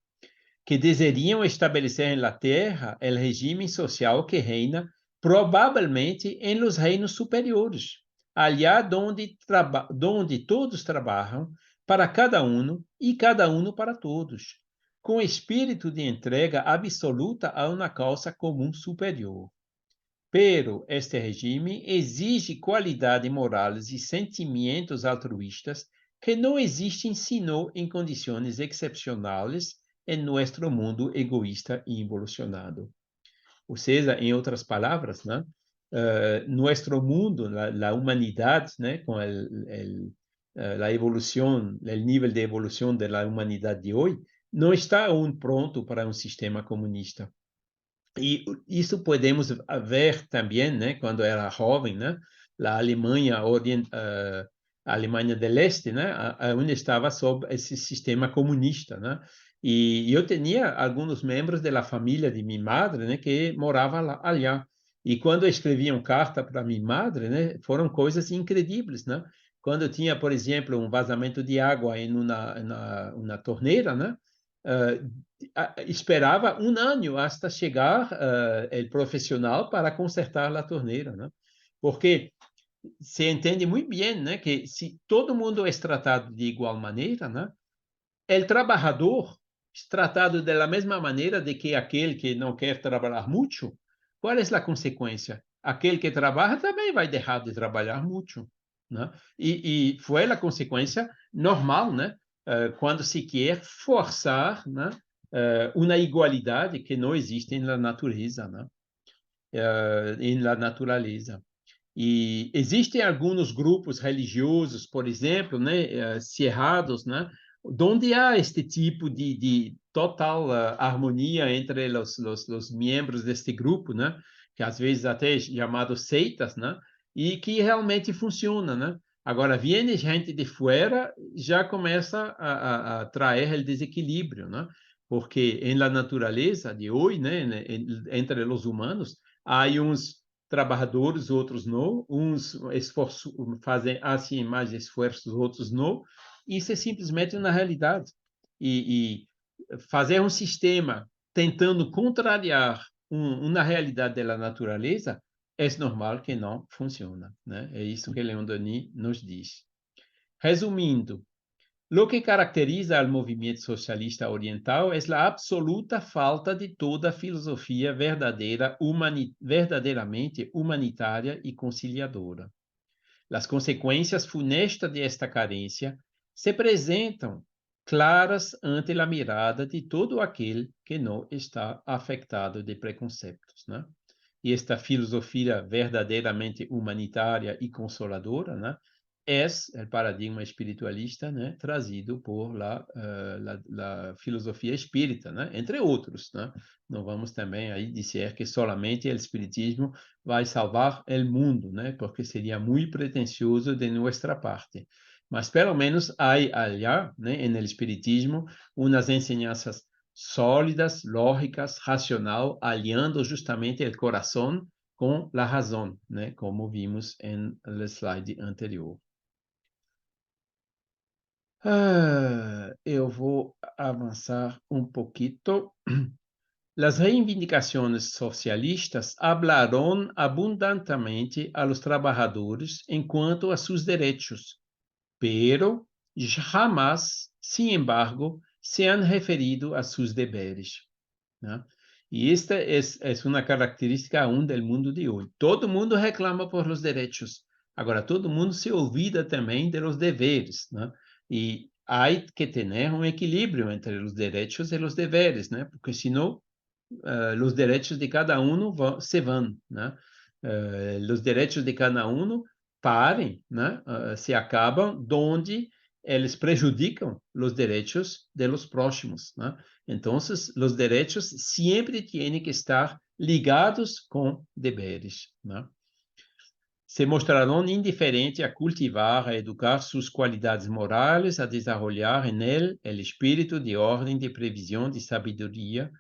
Que desejariam estabelecer na Terra o regime social que reina provavelmente em los reinos superiores, allá donde todos trabalham para cada um e cada um para todos, com espírito de entrega absoluta a uma causa comum superior. Pero este regime exige qualidades morais e sentimentos altruístas que não existem senão em condições excepcionais em nosso mundo egoísta e involucionado. Ou seja, em outras palavras, né, nosso mundo, a humanidade, né, com a evolução, o nível de evolução da humanidade de hoje, não está aún pronto para um sistema comunista. E isso podemos ver também, né, quando era jovem, né, a Alemanha a Alemanha do Leste, né, onde estava sob esse sistema comunista, né? E eu tinha alguns membros da família de minha madre, né, que moravam lá. E quando escreviam carta para minha madre, né, foram coisas incríveis, né? Quando tinha, por exemplo, um vazamento de água em uma torneira, né? Esperava um ano até chegar o profissional para consertar a torneira, né? Porque se entende muito bem, né, que se todo mundo é tratado de igual maneira, né, o trabalhador é tratado da mesma maneira de que aquele que não quer trabalhar muito. Qual é a consequência? Aquele que trabalha também vai deixar de trabalhar muito, né? E foi a consequência normal, né, quando se quer forçar, né, uma igualdade que não existe na natureza, né, na natureza. E existem alguns grupos religiosos, por exemplo, né, cerrados, né, onde há este tipo de total harmonia entre os membros deste grupo, né, que às vezes até chamados seitas, né, e que realmente funciona, né. Agora, vem gente de fora, já começa a trazer o desequilíbrio, né, porque na natureza de hoje, né, entre os humanos, há uns trabalhadores, outros não, uns fazem assim mais esforços, outros não, isso é simplesmente uma realidade. E fazer um sistema tentando contrariar uma realidade da natureza é normal que não funciona, né? É isso que Leon Denis nos diz. Resumindo, lo que caracteriza al movimiento socialista oriental es la absoluta falta de toda filosofía verdaderamente humanitaria y conciliadora. Las consecuencias funestas de esta carencia se presentan claras ante a mirada de todo aquele que não está afetado de preconceitos, né? E esta filosofia verdadeiramente humanitária e consoladora, né, é o paradigma espiritualista, né, trazido por la filosofia espírita, né, entre outros, né? Não vamos também aí dizer que solamente o espiritismo vai salvar o mundo, né, porque seria muito pretensioso de nossa parte. Mas pelo menos há allá, né, no espiritismo, umas enseñanças sólidas, lógicas, racional, aliando justamente o coração com a razão, né, como vimos no slide anterior. Eu vou avançar um pouquinho. Las reivindicaciones socialistas hablaron abundantemente a los trabajadores en cuanto a sus derechos, pero jamás, sin embargo, se han referido a sus deberes, né? E esta é uma característica aún do mundo de hoje. Todo mundo reclama por los derechos. Agora, todo mundo se olvida também de los deveres, né? E há que ter um equilíbrio entre os direitos e os deveres, né? Porque senão os direitos de cada um se vão, né? Os direitos de cada um parem, né? Se acabam onde eles prejudicam os direitos de los próximos, né? Então, os direitos sempre têm que estar ligados com deveres, né? Se mostrarão indiferentes a cultivar, a educar suas qualidades morais, a desenvolver em ele o espírito de ordem, de previsão, de sabedoria,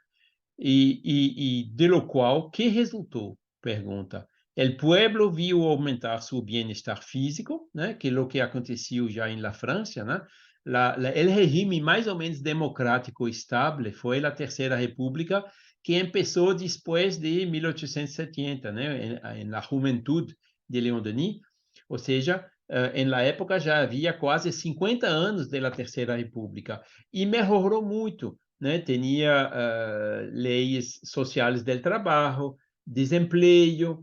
e de lo qual, que resultou? Pergunta. O pueblo viu aumentar seu bem-estar físico, né, que é o que aconteceu já em La França, né? O regime mais ou menos democrático estável foi a Terceira República, que começou depois de 1870, né, na juventude de Leon Denis, ou seja, na época já havia quase 50 anos da Terceira República, e melhorou muito, né? Tinha leis sociais do trabalho, desemprego,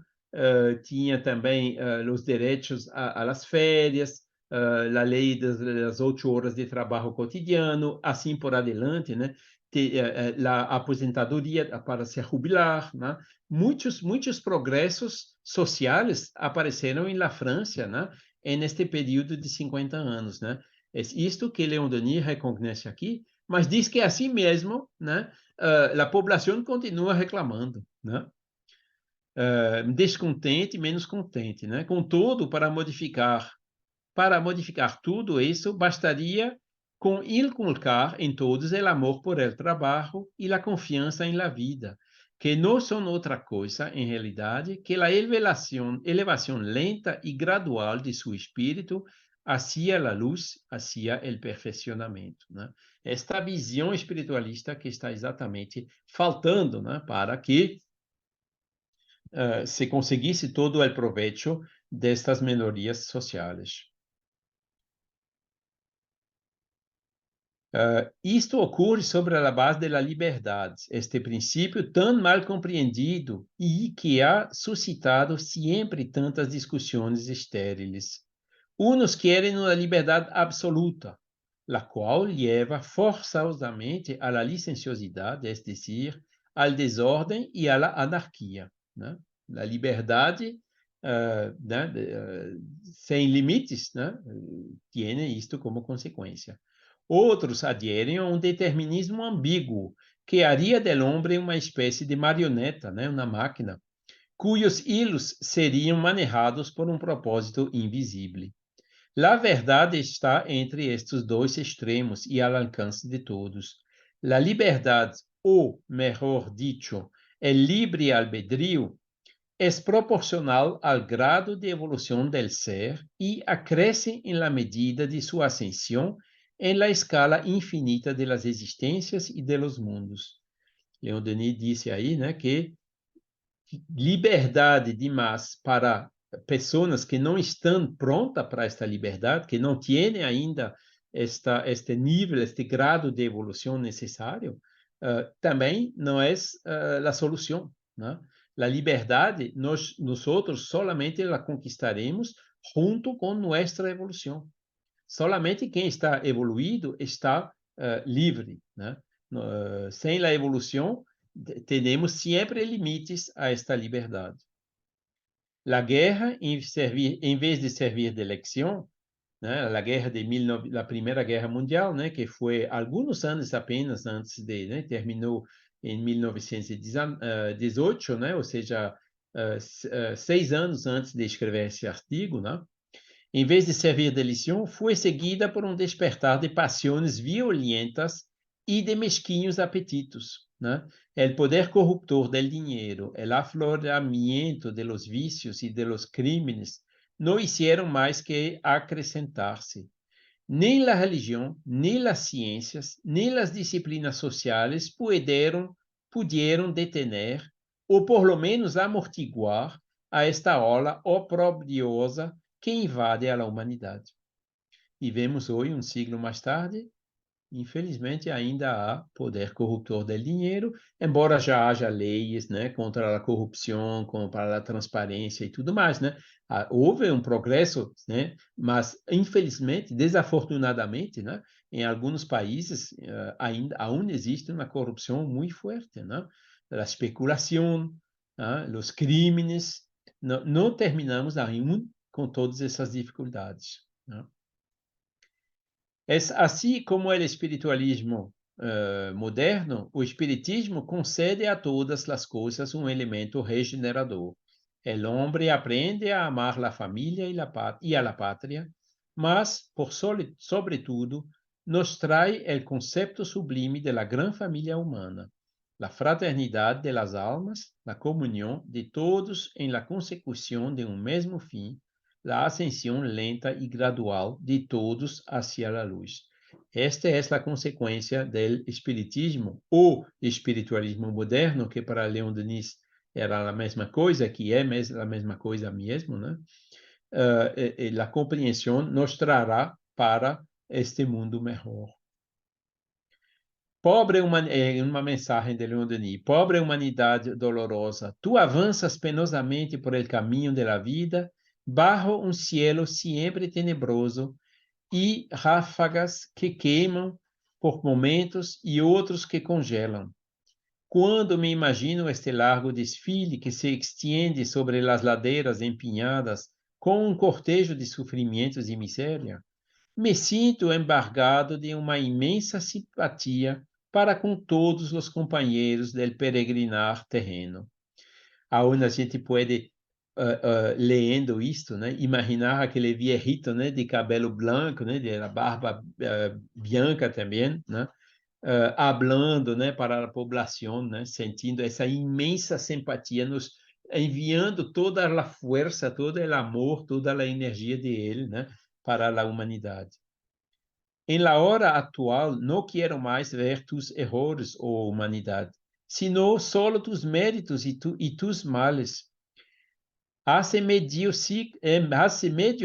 tinha também os direitos às férias, a lei das 8 horas de trabalho cotidiano, assim por adiante, né? A aposentadoria para se jubilar, né? Muitos progressos sociais apareceram em La França, né? Neste período de 50 anos, né? É isto que Leon Denis reconhece aqui, mas diz que assim mesmo, né, a população continua reclamando, né? Descontente, menos contente, né? Contudo, para modificar tudo isso, bastaria com inculcar em todos o amor por el trabalho e a confiança em la vida, que não são outra coisa, em realidade, que a elevação lenta e gradual de seu espírito hacia a luz, hacia o perfeccionamento, né? Esta visão espiritualista que está exatamente faltando, né, para que se conseguisse todo o proveito destas minorias sociais. Isto ocorre sobre a base da liberdade, este princípio tão mal compreendido e que ha suscitado sempre tantas discussões estériles. Uns querem uma liberdade absoluta, a qual leva forçosamente à licenciosidade, é decir, ao desordem e à anarquia, né? A liberdade sem limites, né, tem isto como consequência. Outros aderem a um determinismo ambíguo, que haria do homem uma espécie de marioneta, né, uma máquina, cujos hilos seriam manejados por um propósito invisível. A verdade está entre estes dois extremos e ao alcance de todos. A liberdade, ou, melhor dito, o livre albedrío, é proporcional ao grado de evolução do ser e acresce em la medida de sua ascensão em la escala infinita de las existências e de los mundos. Leon Denis disse aí, né, que liberdade demais para pessoas que não estão prontas para esta liberdade, que não têm ainda este nível, este grado de evolução necessário, também não é a solução, né? A liberdade, nós outros solamente la conquistaremos junto com nossa evolução. Solamente quem está evoluído está livre, né? Sem a evolução, temos sempre limites a esta liberdade. A guerra, em vez de servir de eleição, né, a guerra da Primeira Guerra Mundial, né, que foi alguns anos apenas antes de, né, terminou em 1918, né, ou seja, 6 anos antes de escrever esse artigo, né, em vez de servir de lição, foi seguida por um despertar de paixões violentas e de mesquinhos apetitos, né? O poder corruptor del dinheiro, o afloramento de los vícios e de los crímenes não hicieron mais que acrescentar-se. Nem a religião, nem as ciências, nem as disciplinas sociais pudieron detener, ou por lo menos amortiguar, a esta ola oprobiosa que invade a humanidade. E vemos hoje, um século mais tarde, infelizmente ainda há poder corruptor do dinheiro, embora já haja leis, né, contra a corrupção, para a transparência e tudo mais, né? Houve um progresso, né, mas infelizmente, desafortunadamente, né, em alguns países ainda existe uma corrupção muito forte, né? A especulação, os crimes, não terminamos ainda com todas essas dificuldades, né? Assim como o espiritualismo moderno, o espiritismo concede a todas as coisas um elemento regenerador. O homem aprende a amar a família e a pátria, mas, sobretudo, nos traz o conceito sublime da grande família humana, a fraternidade de las almas, a comunhão de todos em la consecução de um mesmo fim, a ascensão lenta e gradual de todos hacia a luz. Esta é a consequência do espiritismo ou espiritualismo moderno, que para Leon Denis era a mesma coisa, que é a mesma coisa mesmo, né? A compreensão nos trará para este mundo melhor. Pobre uma mensagem de Leon Denis. Pobre humanidade dolorosa, tu avanças penosamente por el caminho de la vida, bajo um cielo sempre tenebroso e ráfagas que queimam por momentos e outros que congelam. Quando me imagino este largo desfile que se extiende sobre as ladeiras empinhadas com um cortejo de sofrimentos e miséria, me sinto embargado de uma imensa simpatia para com todos os companheiros del peregrinar terreno. Aonde a gente pode, lendo isto, né, imaginar aquele viejito, né, de cabelo branco, né, de barba branca também, né, hablando, né, para a população, né, sentindo essa imensa simpatia, nos enviando toda a força, todo o amor, toda a energia de ele, né, para a humanidade. Em la hora atual, não quero mais ver tus errores, oh humanidade, sino solo tus méritos e tus males. Hace medio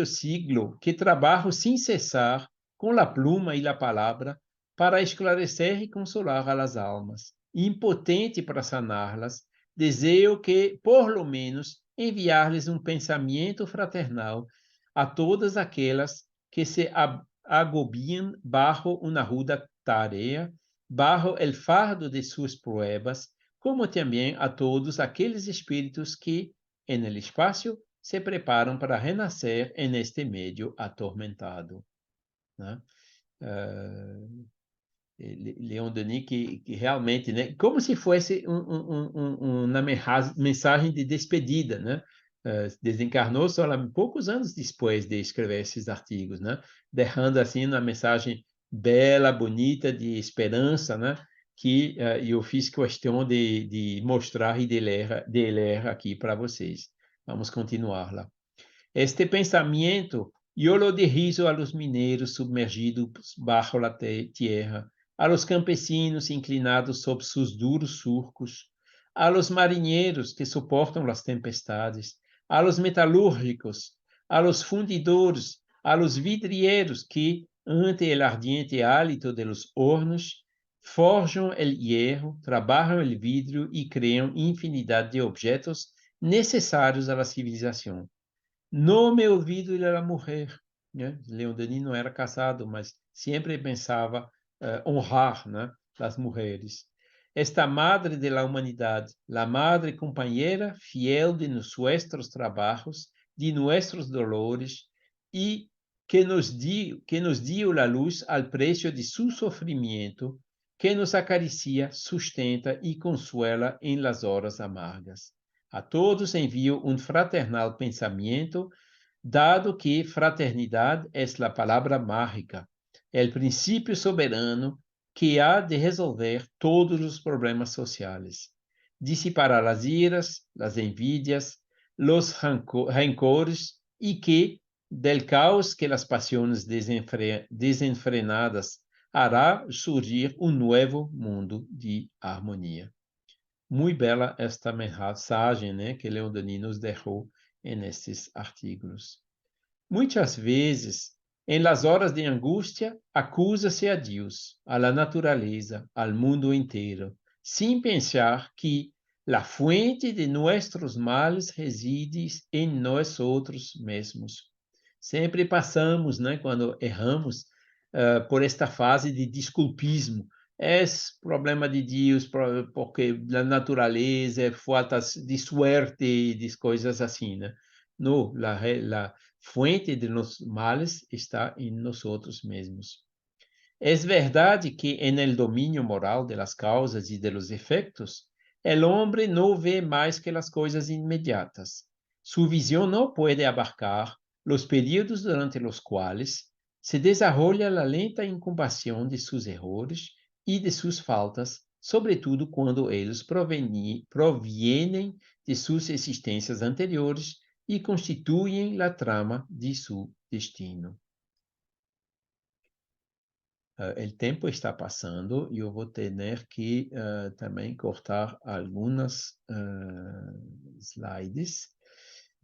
siglo que trabalho sem cessar com a pluma e a palavra para esclarecer e consolar a las almas. Impotente para saná-las, desejo que, por lo menos, enviar-lhes um pensamento fraternal a todas aquelas que se agobiam bajo uma ruda tarefa, bajo el fardo de suas pruebas, como também a todos aqueles espíritos que, en el espacio, se preparam para renascer en este medio atormentado. Né? Leon Denis, que realmente, né, como se fosse uma mensagem de despedida, né? Desencarnou só poucos anos depois de escrever esses artigos, né? Deixando assim uma mensagem bela, bonita, de esperança, né? Que eu fiz questão de mostrar e de ler aqui para vocês. Vamos continuar lá. Este pensamento eu lo dirijo a los mineiros submergidos bajo la tierra, a los campesinos inclinados sob seus duros surcos, a los marinheiros que suportam las tempestades, a los metalúrgicos, a los fundidores, a los vidrieros que, ante el ardiente hálito de los hornos, forjam el hierro, trabalham el vidro e criam infinidade de objetos necessários à civilização. No me olvido de la mujer. Né? Leon Denis não era casado, mas sempre pensava honrar, né, as mulheres. Esta madre de la humanidad, la madre compañera fiel de nuestros trabajos, de nuestros dolores, y que nos dio la luz al precio de su sufrimiento, que nos acaricia, sustenta y consuela en las horas amargas. A todos envio un fraternal pensamiento, dado que fraternidad es la palabra mágica, el principio soberano que há de resolver todos os problemas sociais, disipará as iras, as envidias, os rancores e que, del caos que as paixões desenfrenadas hará surgir novo mundo de harmonia. Muito bela esta mensagem, né, que Leon Denis nos deixou nesses artigos. Muitas vezes, em las horas de angústia, acusa-se a Deus, a la natureza, al mundo inteiro, sem pensar que a fuente de nossos males reside em nós outros mesmos. Sempre passamos, né, quando erramos, por esta fase de desculpismo. É problema de Deus, porque a natureza, é falta de suerte, de coisas assim, né? Não, a fuente de los males está em nós mesmos. É verdade que en el dominio moral de las causas y de los efectos, el hombre no ve más que las cosas inmediatas. Su visión no puede abarcar los períodos durante los cuales se desarrolla la lenta incubación de sus errores y de sus faltas, sobre todo cuando ellos provienen de sus existencias anteriores y constituyen la trama de su destino. O tempo está passando e eu vou ter que também cortar algumas slides.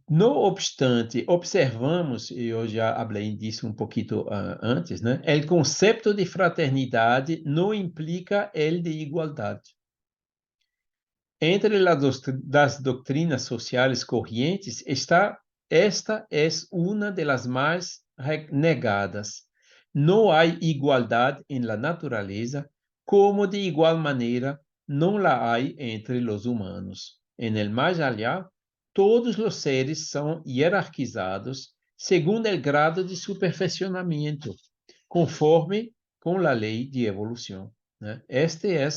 No obstante, observamos, e eu já falei disso pouquinho antes, né? O conceito de fraternidade não implica el de igualdade. Entre as doutrinas sociais correntes, esta é uma das mais negadas. Não há igualdade em la natureza, como de igual maneira não la há entre os humanos. En el mais allá, todos os seres são hierarquizados segundo o grado de su perfeccionamento, conforme com a lei de evolução. Né? Este é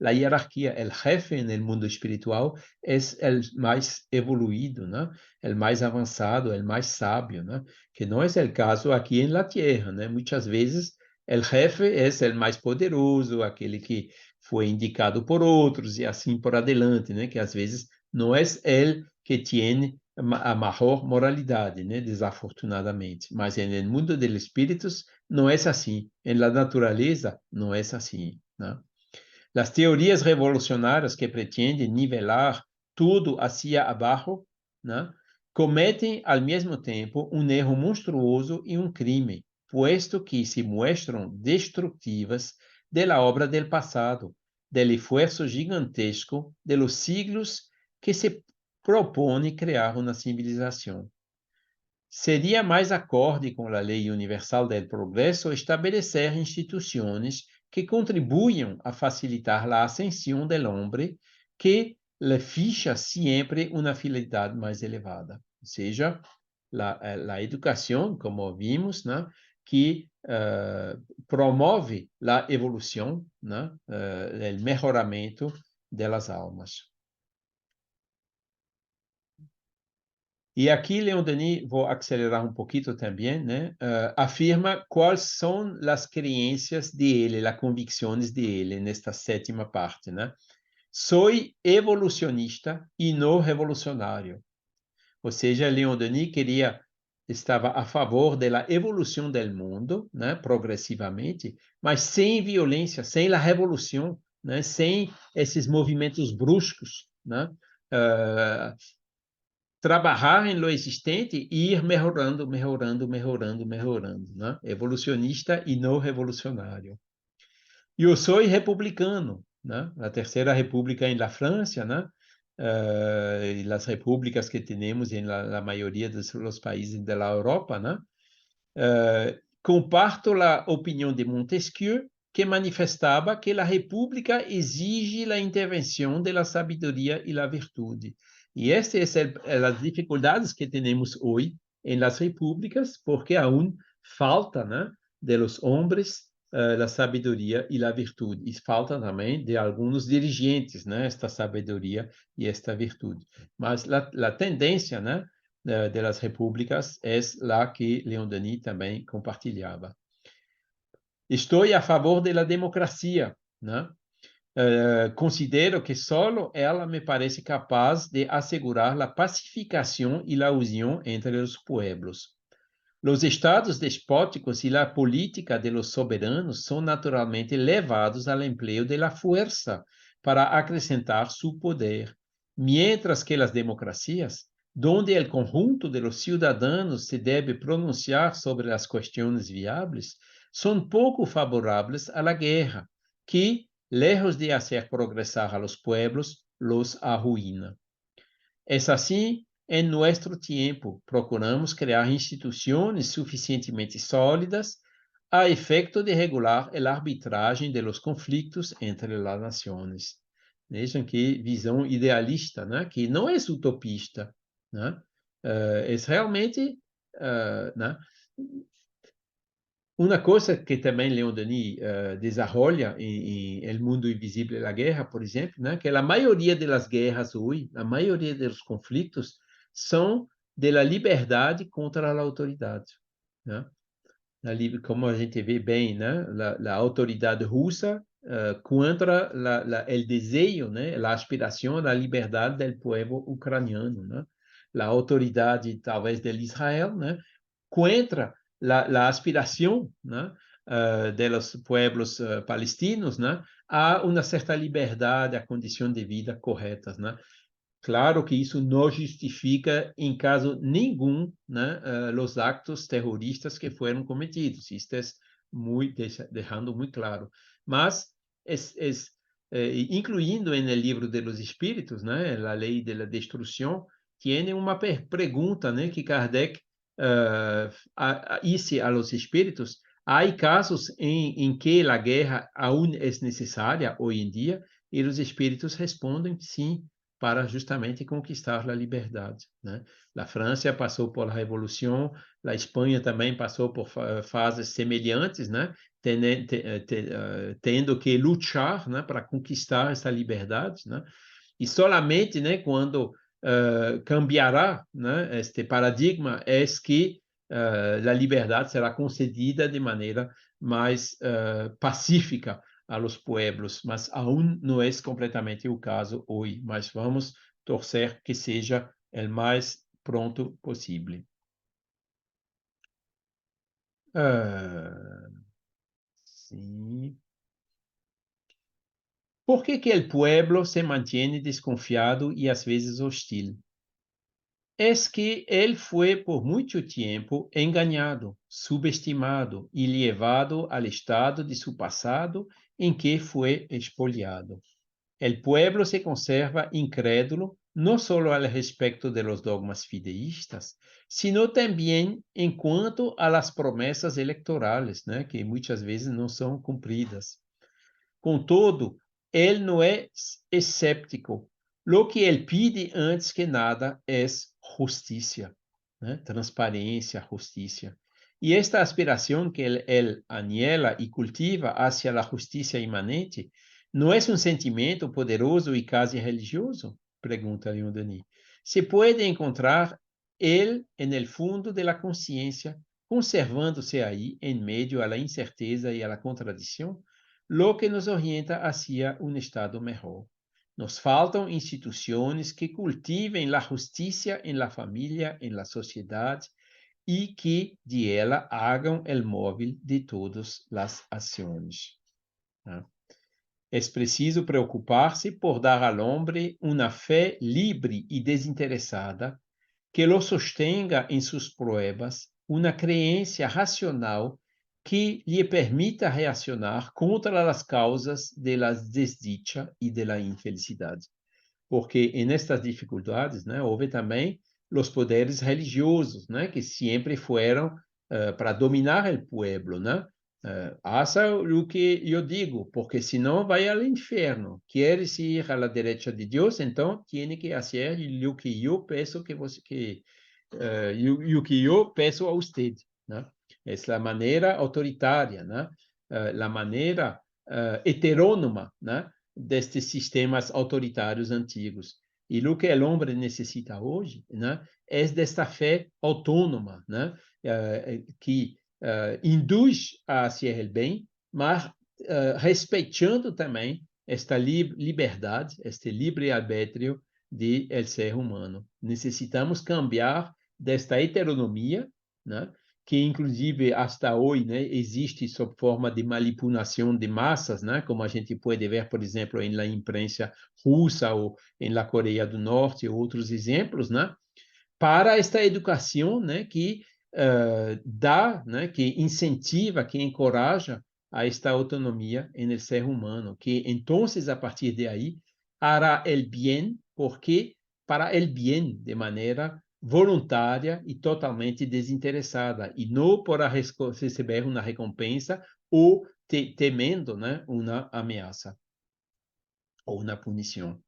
a hierarquia, o jefe no mundo espiritual é o mais evoluído, né? O mais avançado, o mais sábio, né? Que não é o caso aqui na Terra, né? Muitas vezes o jefe é o mais poderoso, aquele que foi indicado por outros e assim por adiante, né? Que às vezes não é ele que tem a maior moralidade, né? Desafortunadamente. Mas no mundo dos espíritos não é assim. Na natureza não é assim, né? As teorias revolucionárias que pretendem nivelar tudo hacia abaixo, né, cometem ao mesmo tempo erro monstruoso e crime, puesto que se mostram destrutivas da obra del passado, del esforço gigantesco de los siglos que se propõe criar uma civilização. Seria mais acorde com a lei universal del progresso estabelecer instituições que contribuam a facilitar a ascensão do homem, que lhe ficha sempre uma finalidade mais elevada. Ou seja, a educação, como vimos, né, que promove a evolução, né, o melhoramento das almas. E aqui, Leon Denis, vou acelerar pouquinho também, né? Afirma quais são as crenças dele, as convicções dele, nesta sétima parte, né? Sou evolucionista e não revolucionário. Ou seja, Leon Denis estava a favor da evolução do mundo, né? Progressivamente, mas sem violência, sem a revolução, né? Sem esses movimentos bruscos, né? Trabalhar em lo existente e ir melhorando, né? Evolucionista e não revolucionário. Eu sou republicano, né? A terceira república na França, né? E as repúblicas que temos na maioria dos países da Europa, né? Comparto a opinião de Montesquieu que manifestava que a república exige a intervenção da sabedoria e da virtude. E estas são as dificuldades que temos hoje em las repúblicas, porque aún falta, né, de los homens a sabedoria e a virtude. E falta também de alguns dirigentes, né, esta sabedoria e esta virtude. Mas a tendência, né, de las repúblicas é a que Leon Denis também compartilhava. Estou a favor da democracia, né? Considero que só ela me parece capaz de assegurar a pacificação e a união entre os pueblos. Os estados despóticos e a política de los soberanos são naturalmente levados ao emprego de la fuerza para acrescentar su poder, mientras que as democracias, donde el conjunto de los ciudadanos se debe pronunciar sobre as questões viáveis, são pouco favoráveis à la guerra, que, lejos de hacer progresar a los pueblos, los arruina. Es assim, em nosso tempo, procuramos criar instituições suficientemente sólidas a efeito de regular a arbitragem de los conflitos entre as nações. Vejam que visão idealista, né? Que não é utopista, né? É realmente, né? Uma coisa que também Leon Denis desenvolve em El Mundo Invisível da Guerra, por exemplo, né, que a maioria das guerras hoje, a maioria dos conflitos, são da liberdade contra a autoridade. Né? Como a gente vê bem, né, a autoridade russa contra o desejo, né, a aspiração da liberdade do povo ucraniano. Né? A autoridade, talvez, de Israel, né, contra a aspiração, né, de los pueblos palestinos, né, a uma certa liberdade, a condição de vida corretas, né? Claro que isso não justifica, em caso nenhum, né, os actos terroristas que foram cometidos. Isso é deixando muito claro. Mas, incluindo no livro de los Espíritos, né, a lei da destruição, tem uma pergunta, né, que Kardec hice a los espíritos. Há casos em que a guerra aún é necessária hoje em dia, e os espíritos respondem sim, para justamente conquistar a liberdade. Né? A França passou por a Revolução, a Espanha também passou por fases semelhantes, né? Tendo que lutar, né, para conquistar essa liberdade. Né? E solamente, né, quando cambiará, né, este paradigma, é que a liberdade será concedida de maneira mais pacífica a los pueblos, mas aún não é completamente o caso hoje, mas vamos torcer que seja o mais pronto possível. Sim. ¿Por qué que el pueblo se mantiene desconfiado y a veces hostil? Es que él fue por mucho tiempo engañado, subestimado y llevado al estado de su pasado en que fue expoliado. El pueblo se conserva incrédulo no solo al respecto de los dogmas fideístas, sino también en cuanto a las promesas electorales, né, que muitas vezes não são cumpridas. Contudo, ele não é escéptico. Lo que ele pide antes que nada é justiça, né? Transparência, justiça. E esta aspiração que ele anhela e cultiva hacia a justiça imanente não é um sentimento poderoso e quase religioso? Pergunta Leon Denis. Se pode encontrar ele no fundo da consciência, conservando-se aí em meio à incerteza e à contradição, lo que nos orienta hacia um estado melhor. Nos faltam instituições que cultivem a justiça em la família, em la sociedade, e que de ela hagam el móvel de todas as ações. É preciso preocupar-se por dar ao homem uma fé livre e desinteressada que lo sostenga em suas pruebas, uma crença racional que lhe permita reaccionar contra as causas da desdicha e da infelicidade. Porque nestas dificuldades, né, houve também os poderes religiosos, né, que sempre foram para dominar o povo, né, Haça o que eu digo, porque senão vai ao inferno. Queres ir à direita de Deus, então tem que fazer o que eu peço o que eu peço a você, né? É a maneira autoritária, né? A maneira heterônoma, né? Destes sistemas autoritários antigos. E o que o homem necessita hoje, né? É desta fé autônoma, né? Que induz a fazer o bem, mas respeitando também esta liberdade, este livre-arbítrio do ser humano. Necessitamos cambiar desta heteronomia, né, que inclusive hasta hoje, né, existe sob forma de manipulação de massas, né, como a gente pode ver, por exemplo, na imprensa russa ou na Coreia do Norte, outros exemplos, né, para esta educação, né, que dá, né, que incentiva, que encoraja a esta autonomia no ser humano, que então, a partir de aí, hará el bien, porque para el bien, de maneira voluntária e totalmente desinteressada, e não para receber uma recompensa ou temendo, né, uma ameaça ou uma punição.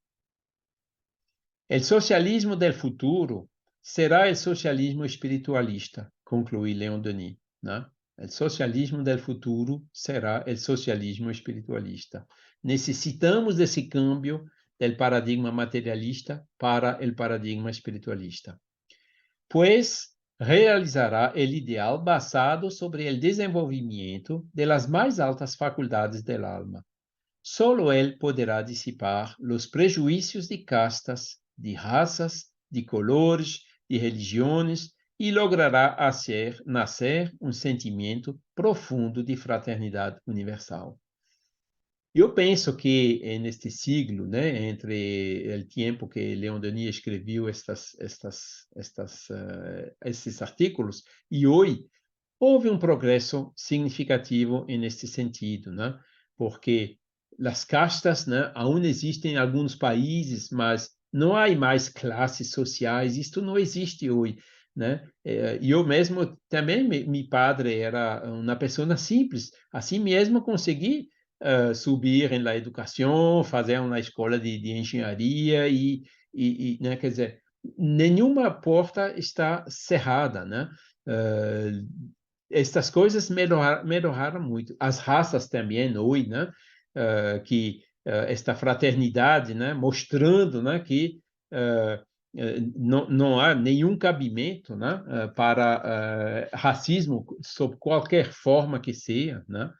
O socialismo del futuro será o socialismo espiritualista, conclui Leon Denis, né? O socialismo del futuro será o socialismo espiritualista. Necessitamos desse câmbio do paradigma materialista para o paradigma espiritualista, pois realizará o ideal basado sobre o desenvolvimento das mais altas faculdades del alma. Solo él poderá dissipar os prejuízos de castas, de raças, de colores, de religiões e logrará nascer sentimento profundo de fraternidade universal. Eu penso que neste siglo, né, entre o tempo que Leon Denis escreveu esses artículos e hoje, houve progresso significativo neste sentido, né? Porque as castas, né, ainda existem em alguns países, mas não há mais classes sociais, isto não existe hoje, né? Eu mesmo também, meu padre era uma pessoa simples, assim mesmo consegui subir na educação, fazer uma escola de engenharia né, quer dizer, nenhuma porta está cerrada, né? Estas coisas melhoraram muito. As raças também, hoje, né? Que esta fraternidade, né? Mostrando, né? Que não há nenhum cabimento, né? Para racismo sob qualquer forma que seja, né?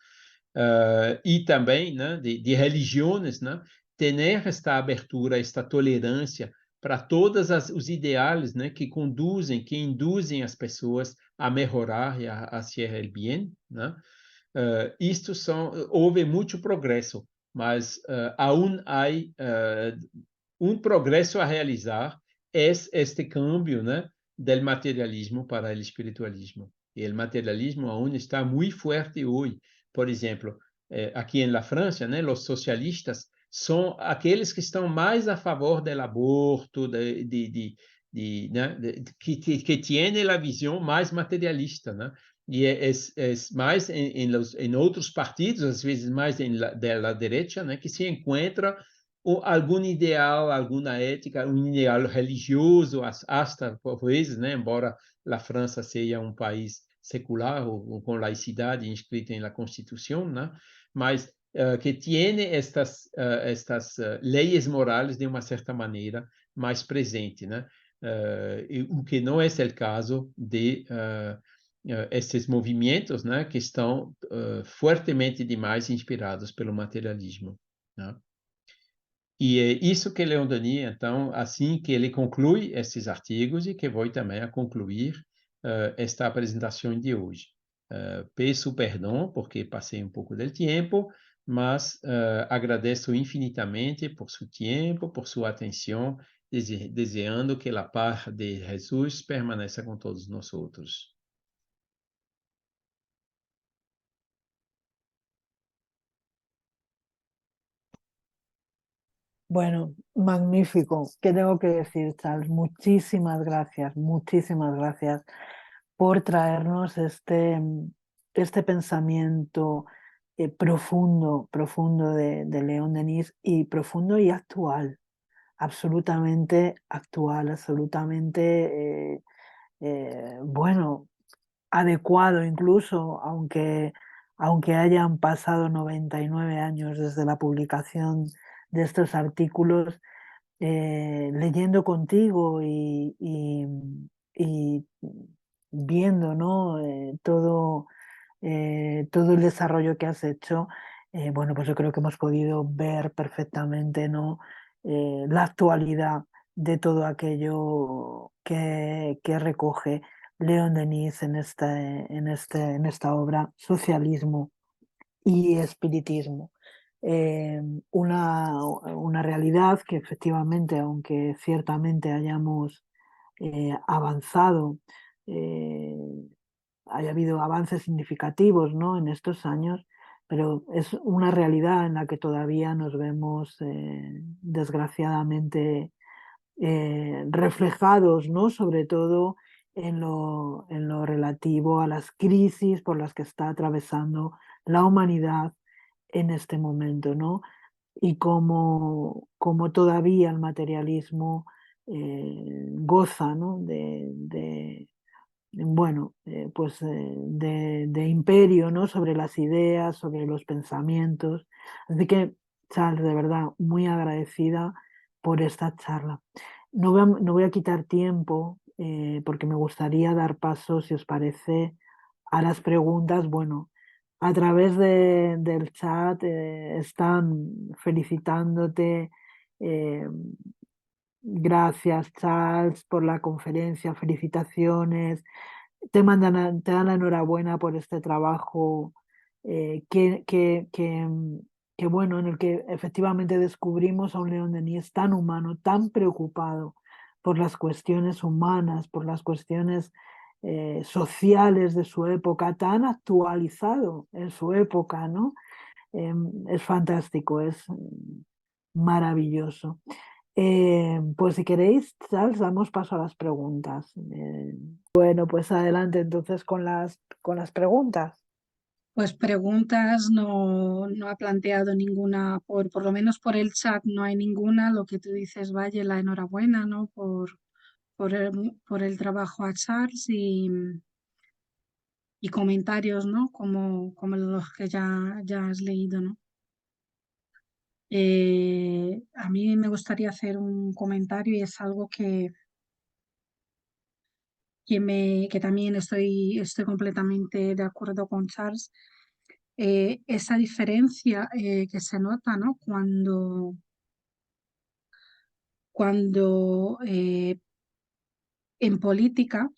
E também, né? De religiões, né? Ter esta abertura, esta tolerância para todos os ideais, né? Que conduzem, que induzem as pessoas a melhorar e a ser o bem, né? Houve muito progresso, mas aún há progresso a realizar, é este câmbio, né, do materialismo para o espiritualismo. E o materialismo aún está muito forte hoje. Por exemplo, aqui na França, né, os socialistas são aqueles que estão mais a favor do aborto, né, que têm a visão mais materialista, né? E é mais em outros partidos, às vezes mais da direita, né, que se encontra algum ideal, alguma ética, um ideal religioso, hasta por vezes, né, embora a França seja um país secular ou com laicidade inscrita na Constituição, né, mas que tem estas leis morais de uma certa maneira mais presente, né, o que não é o caso de esses movimentos, né, que estão fortemente demais inspirados pelo materialismo, né? E é isso que Leon Denis, então, assim que ele conclui esses artigos e que vou também a concluir esta apresentação de hoje. Peço perdão porque passei um pouco do tempo, mas agradeço infinitamente por seu tempo, por sua atenção, desejando que a paz de Jesus permaneça com todos nós outros. Bueno, magnífico. ¿Qué tengo que decir, Charles? Muchísimas gracias por traernos este pensamiento profundo de León Denis, y profundo y actual, absolutamente actual, absolutamente, bueno, adecuado incluso, aunque hayan pasado 99 años desde la publicación de estos artículos, leyendo contigo y viendo, ¿no? Todo el desarrollo que has hecho, bueno, pues yo creo que hemos podido ver perfectamente, ¿no? La actualidad de todo aquello que recoge León Denis en esta obra, Socialismo y Espiritismo. Eh, una realidad que efectivamente, aunque ciertamente hayamos avanzado, eh, haya habido avances significativos, ¿no? En estos años, pero es una realidad en la que todavía nos vemos desgraciadamente reflejados, ¿no? Sobre todo en lo relativo a las crisis por las que está atravesando la humanidad en este momento, ¿no? Y como todavía el materialismo goza, ¿no? Bueno, pues de imperio, ¿no? Sobre las ideas, sobre los pensamientos. Así que, Charles, de verdad, muy agradecida por esta charla. No voy a quitar tiempo porque me gustaría dar paso, si os parece, a las preguntas. Bueno, a través del chat están felicitándote. eh, Gracias, Charles, por la conferencia. Felicitaciones. Te dan la enhorabuena por este trabajo que, bueno, en el que efectivamente descubrimos a un León Denis tan humano, tan preocupado por las cuestiones humanas, por las cuestiones sociales de su época, tan actualizado en su época, ¿no? Es fantástico, es maravilloso. Pues si queréis, Charles, damos paso a las preguntas. Bueno, pues adelante entonces con las preguntas. Pues preguntas no ha planteado ninguna, por lo menos por el chat no hay ninguna. Lo que tú dices, Valle, la enhorabuena, ¿no? Por el trabajo a Charles y comentarios, ¿no? Como los que ya has leído, ¿no? A mí me gustaría hacer un comentario y es algo que también estoy completamente de acuerdo con Charles. Esa diferencia que se nota, ¿no? Cuando en política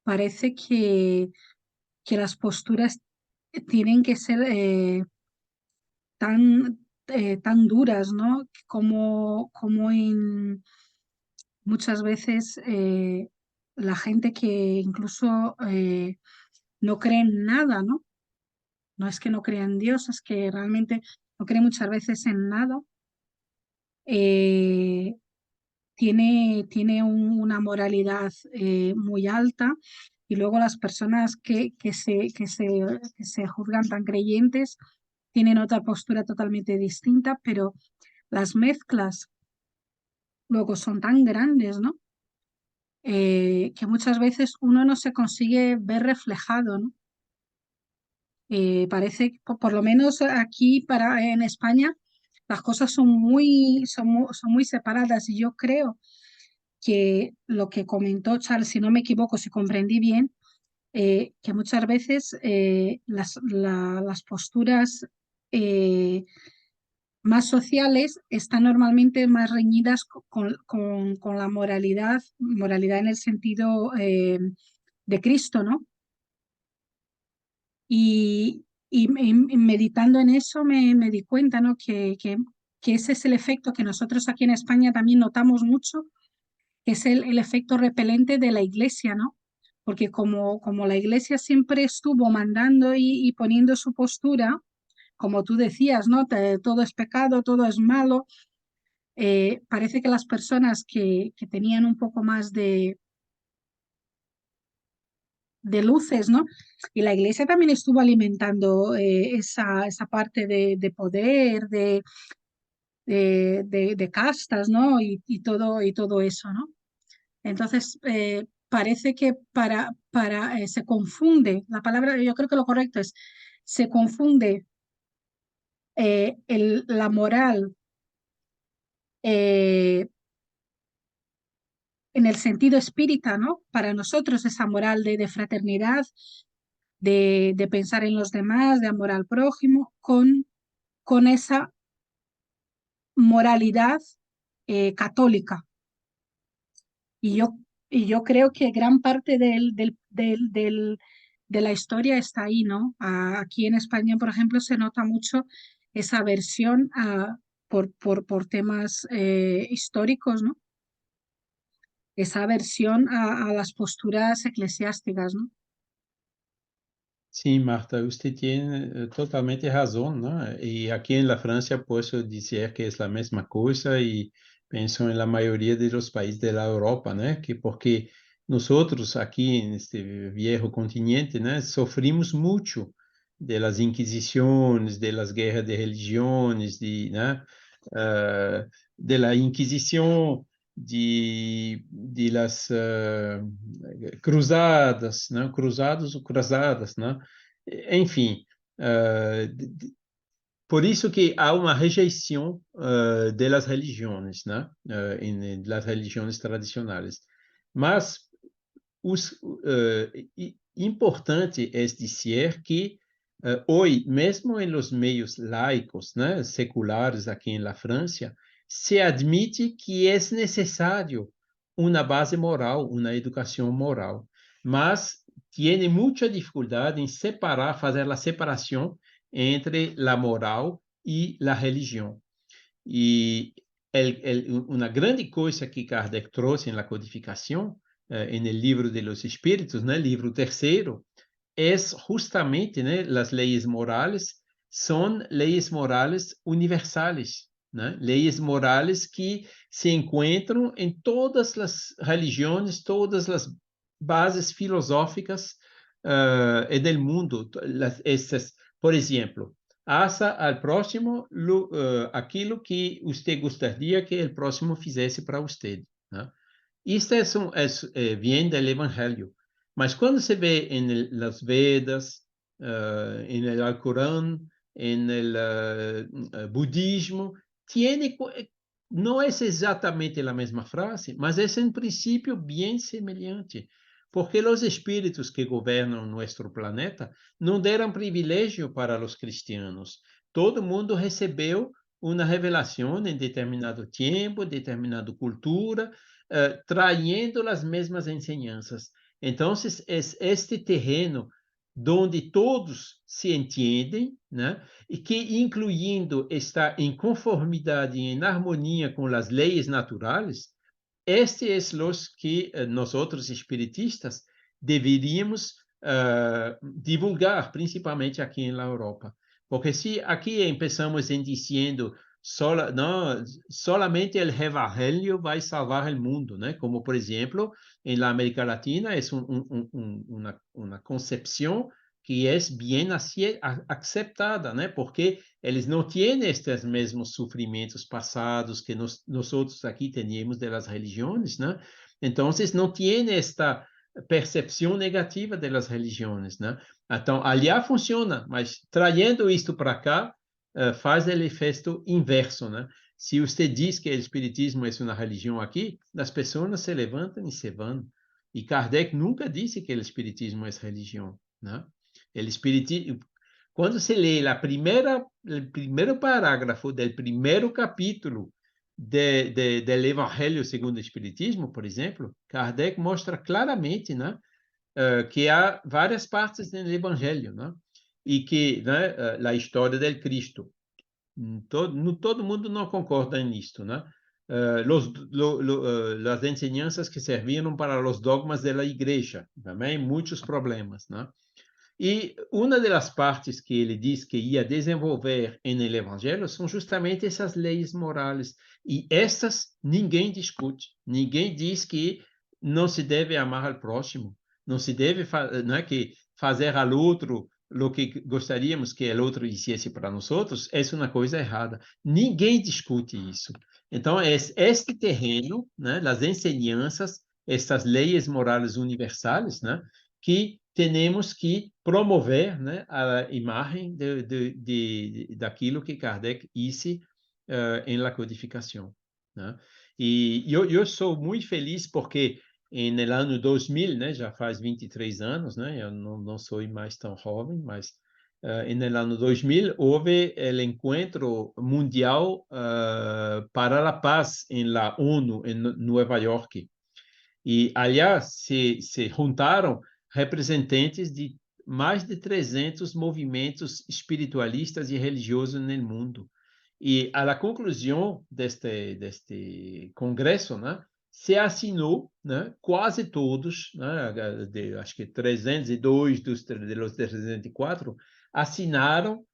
parece que las posturas tienen que ser tan duras, ¿no? Como muchas veces la gente que incluso no cree en nada, ¿no? No es que no crea en Dios, es que realmente no cree muchas veces en nada. eh, tiene una moralidad muy alta y luego las personas que se juzgan tan creyentes tienen otra postura totalmente distinta, pero las mezclas luego son tan grandes, ¿no? Que muchas veces uno no se consigue ver reflejado, ¿no? Parece, por lo menos aquí en España, las cosas son muy separadas y yo creo que lo que comentó Charles, si no me equivoco, si comprendí bien, que muchas veces las posturas más sociales están normalmente más reñidas con la moralidad en el sentido de Cristo, ¿no? Y meditando en eso me di cuenta, ¿no? Que ese es el efecto que nosotros aquí en España también notamos mucho, que es el efecto repelente de la iglesia, ¿no? Porque como la iglesia siempre estuvo mandando y poniendo su postura, como tú decías, ¿no? Todo es pecado, todo es malo. Parece que las personas que tenían un poco más luces, ¿no? Y la Iglesia también estuvo alimentando esa parte de poder, de castas, ¿no? Y todo eso, ¿no? Entonces, parece que se confunde, la palabra, yo creo que lo correcto es, se confunde la moral en el sentido espírita, ¿no? Para nosotros esa moral de fraternidad, de pensar en los demás, de amor al prójimo, con esa moralidad católica. Y yo creo que gran parte de la historia está ahí, ¿no? Aquí en España, por ejemplo, se nota mucho esa aversión por temas históricos, ¿no? Esa aversión a las posturas eclesiásticas, ¿no? Sim, Marta, você tem totalmente razão, né? E aqui em la França posso dizer que é a mesma coisa e penso em la maioria dos países da Europa, né? Que porque nós outros aqui neste viejo continente, né, sofrimos muito das inquisições, das guerras de religiões, né, de la Inquisição, de las cruzadas, né? Cruzados ou cruzadas, né? Enfim, por isso que há uma rejeição das religiões, né? Das religiões tradicionais. Mas importante é dizer que hoje, mesmo em los meios laicos, né, seculares aqui na França, se admite que é necessário uma base moral, uma educação moral, mas tem muita dificuldade em separar, fazer a separação entre a moral e a religião. E uma grande coisa que Kardec trouxe na codificação, no livro de los Espíritos, né, livro terceiro, é justamente, né, as leis morais são leis morais universais, né? Leis morais que se encontram em todas as religiões, todas as bases filosóficas do mundo. Por exemplo, faça ao próximo aquilo que você gostaria que o próximo fizesse para você, né? Isto vem do Evangelho. Mas quando se vê em las Vedas, em el Alcorão, em el budismo, não é exatamente a mesma frase, mas é um princípio bem semelhante, porque os espíritos que governam nosso planeta não deram privilégio para os cristianos. Todo mundo recebeu uma revelação em determinado tempo, determinada cultura, traindo as mesmas enseñanças. Então, é este terreno onde todos se entendem, né? E que, incluindo, está em conformidade, em harmonia com as leis naturais. Este é os que nós, outros espiritistas, deveríamos divulgar, principalmente aqui na Europa. Porque se aqui começamos dizendo solamente o Evangelho vai salvar o mundo, né? Como, por exemplo, na América Latina, é uma concepção que é bem aceitada, né? Porque eles não têm estes mesmos sofrimentos passados que nós outros aqui temos das religiões, né? Então, não têm esta percepção negativa das religiões, né? Então, ali funciona, mas trazendo isto para cá, faz o efeito inverso, né? Se você diz que o espiritismo é uma religião aqui, as pessoas se levantam e se vão. E Kardec nunca disse que o espiritismo é religião, né? Quando se lê o primeiro parágrafo do primeiro capítulo do Evangelho segundo o Espiritismo, por exemplo, Kardec mostra claramente, né, que há várias partes do Evangelho, né? E que, né, a história do Cristo. Todo mundo não concorda nisto, né? As enseñanças que serviram para os dogmas da igreja, também muitos problemas, né? E uma das partes que ele diz que ia desenvolver no Evangelho são justamente essas leis morais. E essas ninguém discute. Ninguém diz que não se deve amar ao próximo. não se deve não é que fazer ao outro o que gostaríamos que o outro hicesse para nós outros, é uma coisa errada. Ninguém discute isso. Então, é este terreno, né, as enseñanças, estas leis morais universais, né, que temos que promover, né, a imagem daquilo que Kardec disse em la codificação, né? E eu sou muito feliz porque no ano 2000, né, já faz 23 anos, né, eu não sou mais tão jovem, mas no ano 2000 houve o encontro mundial para a paz em la ONU, em Nova York. E, aliás, se juntaram representantes de mais de 300 movimentos espiritualistas e religiosos no mundo. E, à conclusão deste congresso, né, se assinou, né, quase todos, né, acho que 302 dos 304, assinaram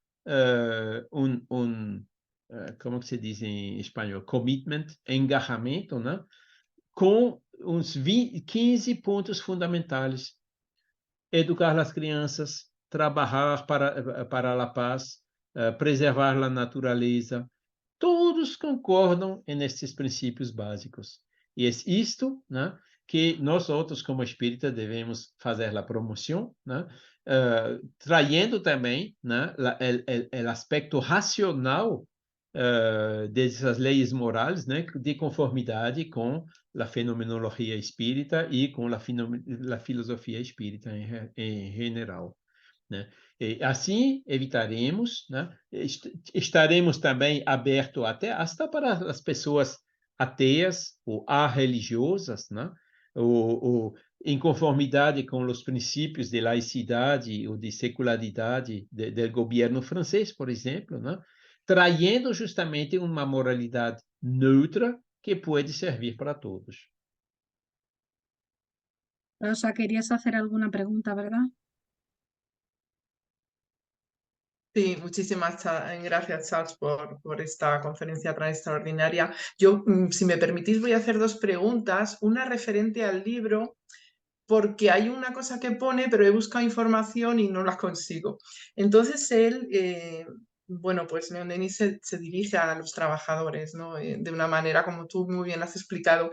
como que se diz em espanhol? Commitment, engajamento, né, com uns 15 pontos fundamentais. Educar as crianças, trabalhar para a paz, preservar a natureza. Todos concordam nesses princípios básicos. E é isto, né, que nós outros, como espírita, devemos fazer a promoção, né, traindo também, né, o aspecto racional dessas leis morais, né, de conformidade com a fenomenologia espírita e com a filosofia espírita em geral, né? E assim evitaremos, né? Estaremos também abertos hasta para as pessoas ateias ou arreligiosas, né? Ou em conformidade com os princípios de laicidade ou de secularidade do governo francês, por exemplo, né? Traindo justamente uma moralidade neutra que pode servir para todos. Rosa, querías hacer alguna pregunta, ¿verdad? Sí, muchísimas gracias, Charles, por esta conferencia tan extraordinaria. Yo, si me permitís, voy a hacer dos preguntas. Una referente al libro, porque hay una cosa que pone, pero he buscado información y no la consigo. Entonces él, bueno, pues León Denis se dirige a los trabajadores, ¿no? De una manera como tú muy bien has explicado.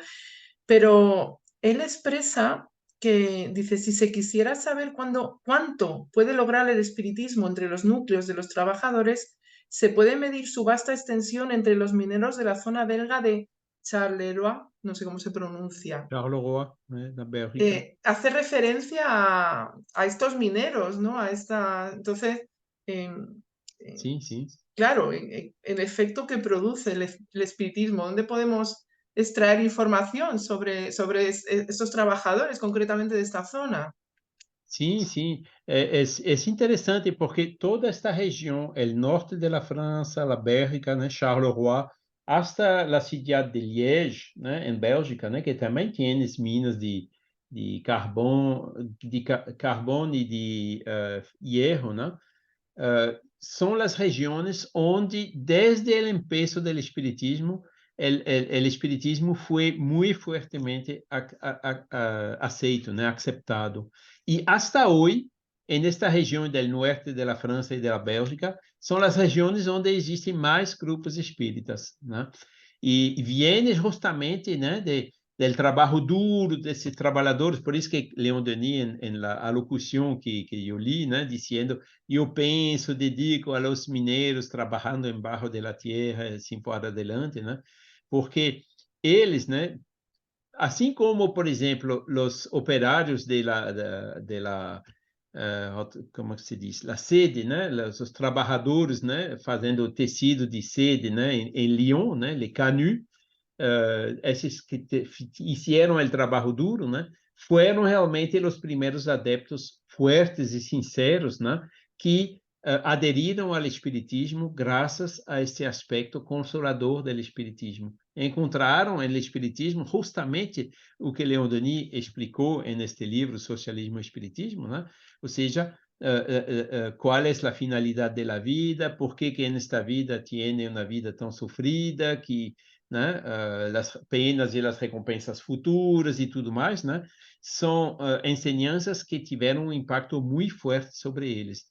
Pero él expresa que dice, si se quisiera saber cuánto puede lograr el espiritismo entre los núcleos de los trabajadores, se puede medir su vasta extensión entre los mineros de la zona belga de Charleroi, no sé cómo se pronuncia. Charleroi, la Bélgica. Hace referencia a estos mineros, ¿no? Entonces, Sí. claro, el efecto que produce el espiritismo, ¿dónde podemos extraer información sobre estos trabajadores, concretamente de esta zona? Sim. É interessante porque toda esta região, o norte da França, a Bélgica, né, Charleroi, hasta a cidade de Liège, né, em Bélgica, né, que também tem minas de carbono e de hierro, né, são as regiões onde, desde o empeço do espiritismo, o espiritismo foi muito fortemente aceito, né, acceptado. E hasta hoje, nesta região do norte da França e da Bélgica, são as regiões onde existem mais grupos espíritas, né? E vem justamente, né, del trabalho duro desses trabalhadores, por isso que Leon Denis, em la alocução que eu li, né, dizendo, eu penso, dedico a los mineiros trabalhando embaixo da terra, assim por adelante, né, porque eles, né, assim como, por exemplo, os operários como se diz, a sede, né, os trabalhadores, né, fazendo tecido de sede, né, em Lyon, né, les canuts, esses que fizeram o trabalho duro, né, foram realmente os primeiros adeptos fortes e sinceros, né, que aderiram ao espiritismo graças a esse aspecto consolador do espiritismo. Encontraram no espiritismo justamente o que Leon Denis explicou neste livro Socialismo e Espiritismo, né? Ou seja, qual é a finalidade da vida, por que nesta vida tem uma vida tão sofrida, que né, as penas e as recompensas futuras e tudo mais, né, são ensinanças que tiveram um impacto muito forte sobre eles.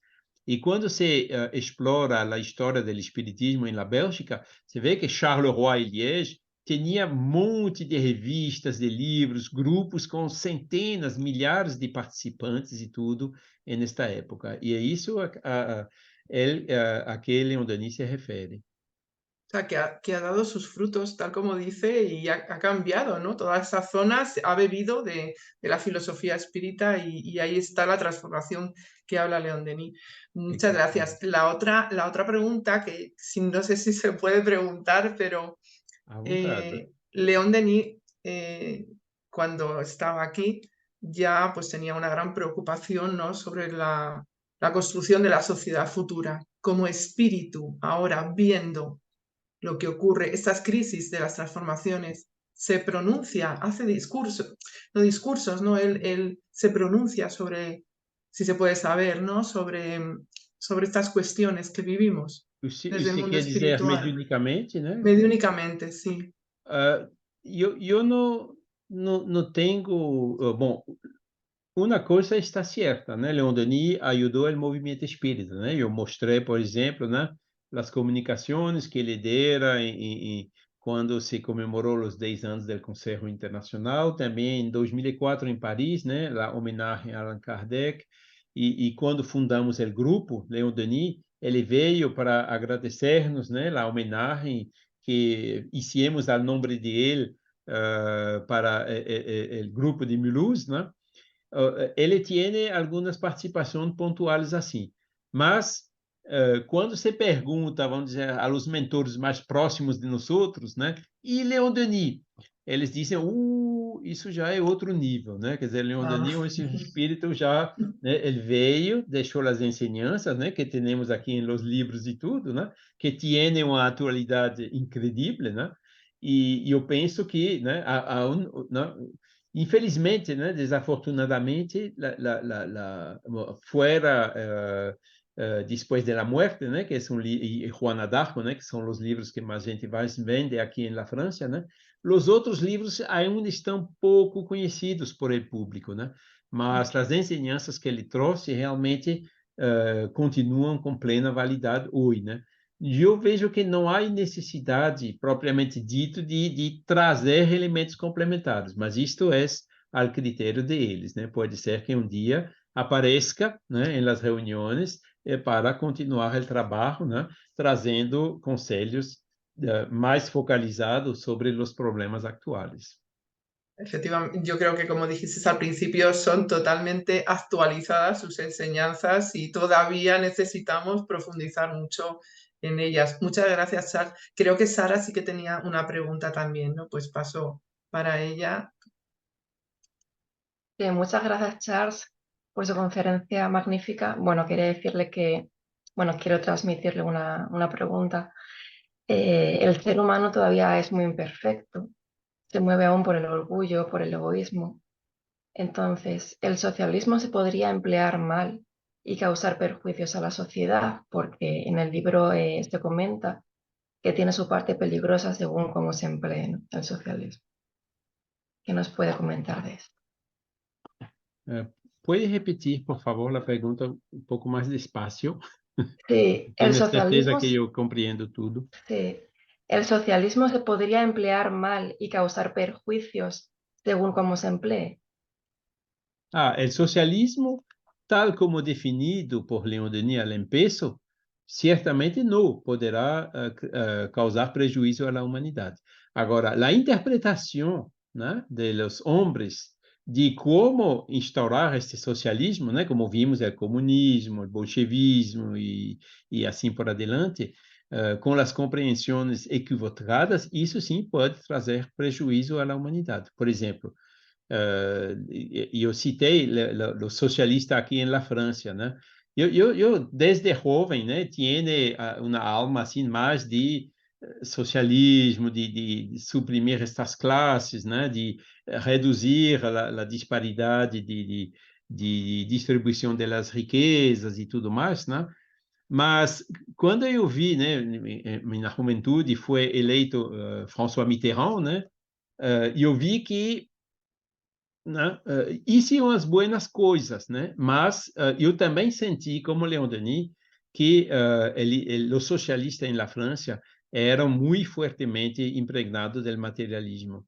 E quando você explora a história do espiritismo na Bélgica, você vê que Charleroi e Liège tinha um monte de revistas, de livros, grupos com centenas, milhares de participantes e tudo nesta época. E é isso a que Leon Denis se refere. O sea, que ha dado sus frutos, tal como dice, y ha cambiado, ¿no? Toda esa zona ha bebido de la filosofía espírita y ahí está la transformación que habla León Denis. Muchas gracias. La otra pregunta, que no sé si se puede preguntar, pero À vontade. León Denis, cuando estaba aquí, ya pues tenía una gran preocupación, ¿no? Sobre la construcción de la sociedad futura. Como espíritu, ahora viendo lo que ocurre, estas crisis de las transformaciones, se pronuncia, hace discursos, ¿no? Él se pronuncia sobre, si se puede saber, ¿no? Sobre estas cuestiones que vivimos desde el Você mundo quer dizer espiritual. mediunicamente, né? Mediúnicamente, sí. Eu não tenho... Bom, uma coisa está certa, né? Leon Denis ajudou o movimento espírita, né? Eu mostrei, por exemplo, né, as comunicações que ele dera quando se comemorou os 10 anos do Conselho Internacional, também em 2004 em Paris, né, a homenagem a Allan Kardec, e quando fundamos o grupo, Leon Denis, ele veio para agradecer-nos, né, a homenagem que hicimos ao nome de ele para o grupo de Mulhouse, né? Ele tem algumas participações pontuais assim, mas quando se pergunta, vamos dizer, aos mentores mais próximos de nós outros, né? E Leon Denis, eles dizem, isso já é outro nível, né? Quer dizer, Leon Denis, esse espírito já, né, ele veio, deixou as ensinanças, né, que temos aqui nos livros e tudo, né? Que tem uma atualidade incrível, né? E eu penso que, né, infelizmente, né, desafortunadamente, fuera depois da morte, né, que são e Juana d'Arco, né, que são os livros que mais gente vai vende aqui na França, né, os outros livros ainda estão pouco conhecidos por el público, né, mas as ensinanças que ele trouxe realmente continuam com plena validade hoje, né. E eu vejo que não há necessidade, propriamente dito, de trazer elementos complementares, mas isto é ao critério deles, né? Pode ser que um dia apareça, né, nas reuniões para continuar o trabalho, né, trazendo conselhos mais focalizados sobre os problemas atuais. Efectivamente, yo creo que como dijiste al principio, son totalmente actualizadas sus enseñanzas y todavía necesitamos profundizar mucho en ellas. Muchas gracias, Charles. Creo que Sara sí que tenía una pregunta también, ¿no? Pues paso para ella. Muchas gracias, Charles, por su conferencia magnífica. Bueno, quería decirle que, bueno, quiero transmitirle una pregunta. El ser humano todavía es muy imperfecto, se mueve aún por el orgullo, por el egoísmo. Entonces, ¿el socialismo se podría emplear mal y causar perjuicios a la sociedad? Porque en el libro se comenta que tiene su parte peligrosa según cómo se emplee, ¿no?, el socialismo. ¿Qué nos puede comentar de esto? Pode repetir, por favor, a pergunta um pouco mais despacio? Sí, Tenho certeza que eu compreendo tudo. Sí, el socialismo se podría emplear mal y causar perjuicios según cómo se emplee. O socialismo, tal como definido por Leon Denis al empiezo, certamente não poderá causar prejuízo à humanidade. Agora, a interpretação, né, de los hombres de como instaurar este socialismo, né, como vimos o comunismo, o bolchevismo e assim por adiante, com as compreensões equivocadas, isso sim pode trazer prejuízo à humanidade. Por exemplo, eu citei o socialista aqui na França, né? Eu desde jovem, né, tinha uma alma assim mais de socialismo, de suprimir estas classes, né, de reduzir a disparidade de distribuição das riquezas e tudo mais, né? Mas quando eu vi, né, na juventude foi eleito François Mitterrand, né, eu vi que, né, isso são as boas coisas, né? Mas eu também senti, como Leon Denis, que os socialistas na França eram muito fortemente impregnados do materialismo.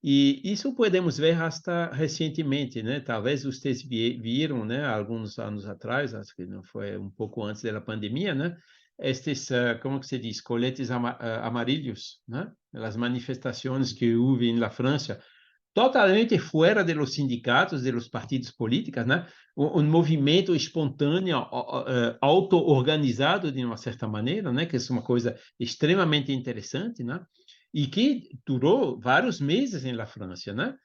E isso podemos ver hasta recentemente, né? Talvez vocês viram, né, alguns anos atrás, acho que não foi um pouco antes da pandemia, né? Estes, como que se diz, coletes amarillos, né? As manifestações que houve na França, totalmente fora dos sindicatos, dos partidos políticos, né? Um movimento espontâneo, auto-organizado de uma certa maneira, né? Que é uma coisa extremamente interessante, né? E que durou vários meses na França, né?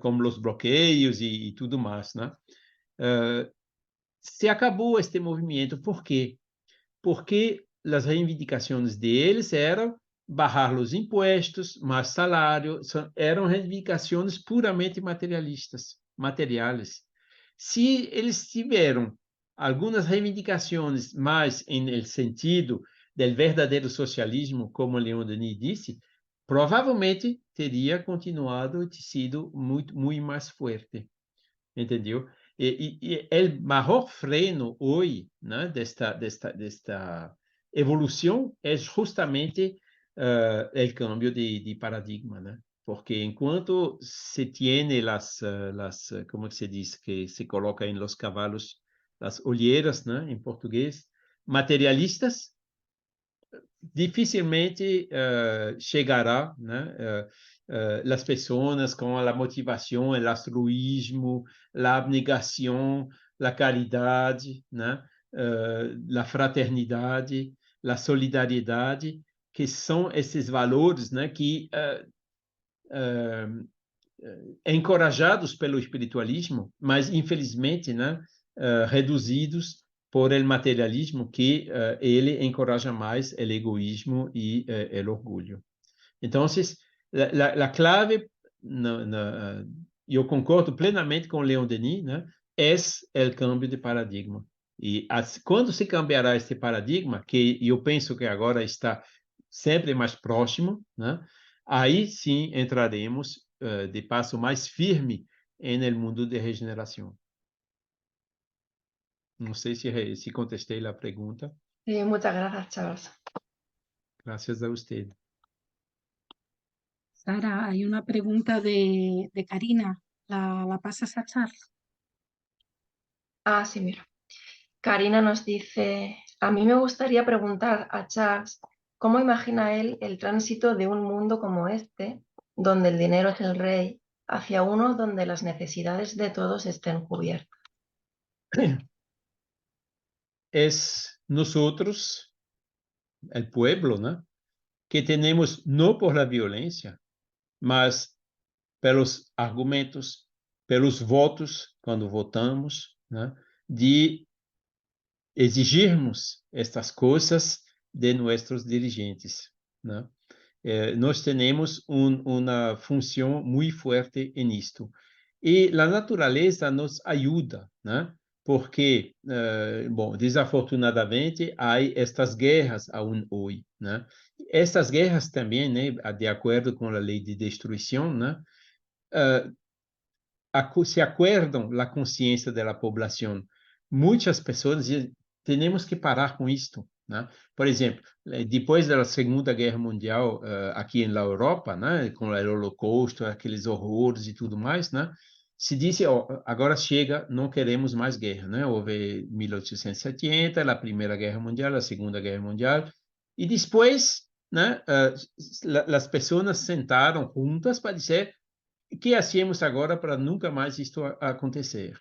Como os bloqueios e tudo mais, né? Se acabou este movimento, por quê? Porque as reivindicações deles eram barrar os impostos, mais salário, eram reivindicações puramente materiais. Se eles tiveram algumas reivindicações mais em sentido do verdadeiro socialismo, como Leon Denis disse, provavelmente teria continuado e sido muito mais forte, entendeu? E o maior freno hoje, né, desta evolução é justamente o câmbio de paradigma, né? Porque enquanto se tiene como se diz, que se coloca em los cavalos, as olheiras, né, em português, materialistas, dificilmente chegará, né, as pessoas com a motivação, o altruísmo, a abnegação, a caridade, né, a fraternidade, a solidariedade, que são esses valores, né, que encorajados pelo espiritualismo, mas infelizmente, né, reduzidos por el materialismo, que ele encoraja mais o egoísmo e o orgulho. Então, a clave, eu concordo plenamente com Leon Denis, né, é o câmbio de paradigma. E quando se cambiará este paradigma, que eu penso que agora está sempre mais próximo, né, aí sim entraremos de passo mais firme no mundo de regeneração. Não sei se contestei a pergunta. Sí, muchas gracias, Charles. Gracias a usted. Sara, hay una pregunta de Karina. ¿La pasas a Charles? Ah, sí, mira. Karina nos dice, a mí me gustaría preguntar a Charles cómo imagina él el tránsito de un mundo como este, donde el dinero es el rey, hacia uno donde las necesidades de todos estén cubiertas. Es nosotros, el pueblo, ¿no?, que tenemos no por la violencia, mas pelos argumentos, pelos votos, quando votamos, né, de exigirmos estas coisas de nossos dirigentes, né? Nós temos uma função muito forte nisto. E a natureza nos ajuda, né? Porque, bom, desafortunadamente, há estas guerras hoje, né? Estas guerras também, né, de acordo com a lei de destruição, né, se acuerdam a consciência da população. Muitas pessoas dizem, temos que parar com isto, né? Por exemplo, depois da Segunda Guerra Mundial, aqui na Europa, né, com o Holocausto, aqueles horrores e tudo mais, né, se disse, agora chega, não queremos mais guerra, né? Houve 1870, a Primeira Guerra Mundial, a Segunda Guerra Mundial, e depois, né, as pessoas sentaram juntas para dizer o que hacemos agora para nunca mais isto acontecer.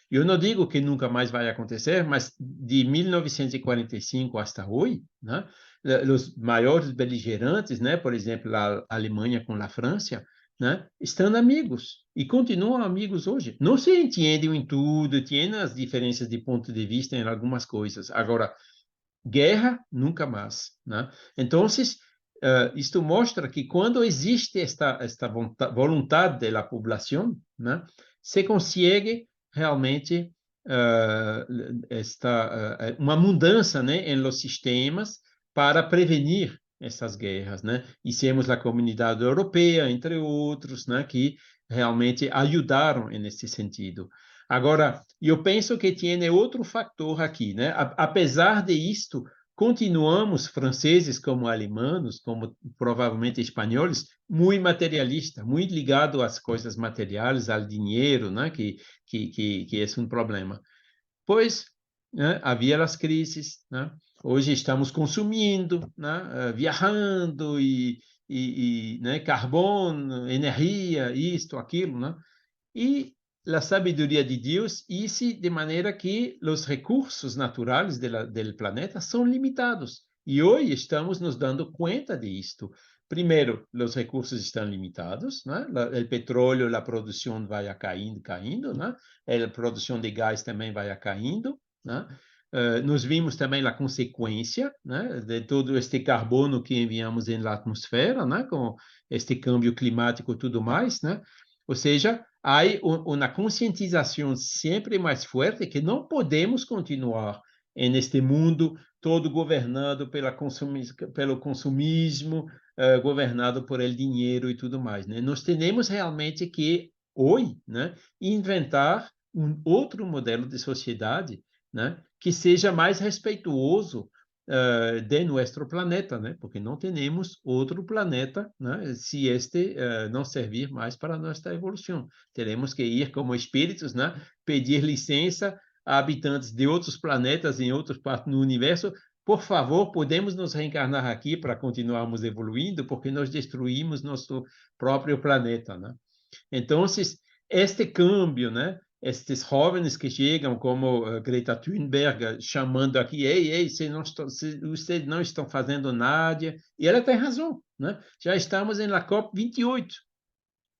Eu não digo que nunca mais vai acontecer, mas de 1945 até hoje, né, os maiores beligerantes, né, por exemplo, a Alemanha com a França, né, estão amigos e continuam amigos hoje. Não se entendem em tudo, tem as diferenças de ponto de vista em algumas coisas. Agora, guerra, nunca mais, né? Então, isto mostra que quando existe esta vontade da população, né, se consegue realmente uma mudança, né, em los sistemas para prevenir essas guerras, né? Hicimos a comunidade europeia, entre outros, né, que realmente ajudaram nesse sentido. Agora, eu penso que tem outro fator aqui, né? Apesar de isto, continuamos, franceses como alemães, como provavelmente espanhóis, muito materialista, muito ligado às coisas materiais, ao dinheiro, né? Que é um problema. Pois, né, havia as crises, né? Hoje estamos consumindo, né? Viajando né? Carbono, energia, isto, aquilo, né? E a sabedoria de Deus disse de maneira que os recursos naturais do planeta são limitados. E hoje estamos nos dando conta disto. Primeiro, os recursos estão limitados, né? O petróleo, a produção vai caindo, né? A produção de gás também vai caindo, né? Nós vimos também a consequência, né, de todo este carbono que enviamos na atmosfera, né, com este câmbio climático e tudo mais, né? Ou seja, há uma conscientização sempre mais forte que não podemos continuar neste mundo todo governado pelo consumismo, governado por el dinheiro e tudo mais, né? Nós temos realmente que, hoje, né, inventar um outro modelo de sociedade, né, que seja mais respeituoso de nosso planeta, né? Porque não temos outro planeta, né? Se este não servir mais para nossa evolução. Teremos que ir como espíritos, né? Pedir licença a habitantes de outros planetas em outras partes do universo. Por favor, podemos nos reencarnar aqui para continuarmos evoluindo, porque nós destruímos nosso próprio planeta, né? Então, este câmbio, né? Estes jovens que chegam, como Greta Thunberg, chamando aqui, ei, vocês não estão fazendo nada, e ela tem razão, né? Já estamos na COP28,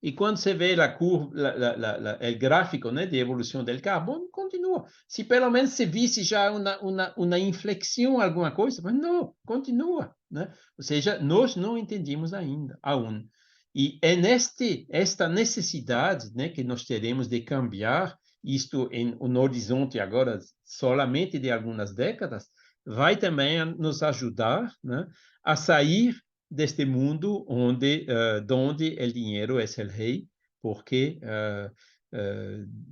e quando você vê a curva, o gráfico, né, de evolução do carbono, continua. Se pelo menos se visse já uma inflexão, alguma coisa, mas não, continua, né? Ou seja, nós não entendemos ainda, aún. E é esta necessidade, né, que nós teremos de cambiar isto no horizonte agora solamente de algumas décadas, vai também nos ajudar, né, a sair deste mundo onde o dinheiro é o rei, porque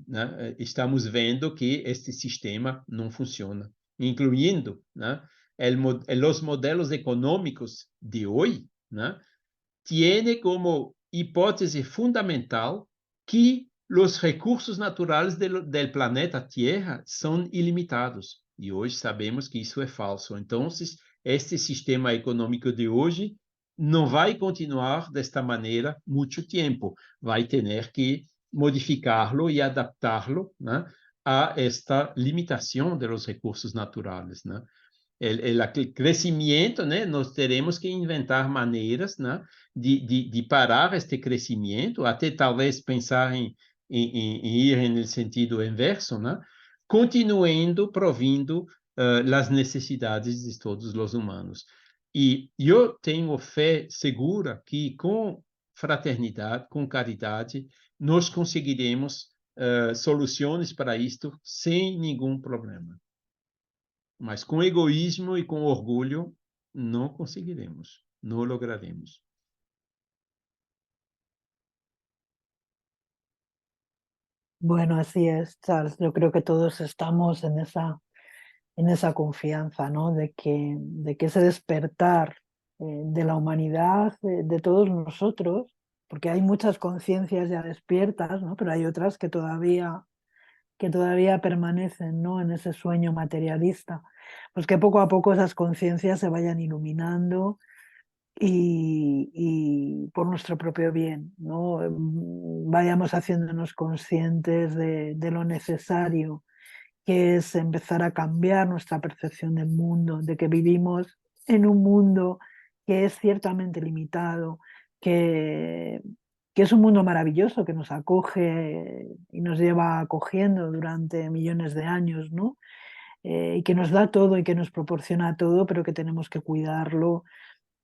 né, estamos vendo que este sistema não funciona, incluindo, né, os modelos econômicos de hoje, né, tiene como hipótese fundamental que os recursos naturais do planeta Terra são ilimitados. E hoje sabemos que isso é falso. Então, este sistema econômico de hoje não vai continuar desta maneira muito tempo. Vai ter que modificá-lo e adaptá-lo, né, a esta limitação dos recursos naturais, né? O crescimento, né, nós teremos que inventar maneiras, né, de parar este crescimento, até talvez pensar em ir no sentido inverso, né, continuando provindo as necessidades de todos os humanos. E eu tenho fé segura que com fraternidade, com caridade, nós conseguiremos soluções para isto sem nenhum problema. Mas com egoísmo e com orgulho, não conseguiremos, não lograremos. Bueno, así es, Charles. Yo creo que todos estamos en esa confianza, ¿no? De que ese despertar de la humanidad, de todos nosotros, porque hay muchas conciencias ya despiertas, ¿no? Pero hay otras que todavía permanecen, ¿no? En ese sueño materialista. Pues que poco a poco esas conciencias se vayan iluminando y por nuestro propio bien, ¿no? Vayamos haciéndonos conscientes de lo necesario que es empezar a cambiar nuestra percepción del mundo, de que vivimos en un mundo que es ciertamente limitado, que es un mundo maravilloso, que nos acoge y nos lleva acogiendo durante millones de años, ¿no? Y que nos da todo y que nos proporciona todo, pero que tenemos que cuidarlo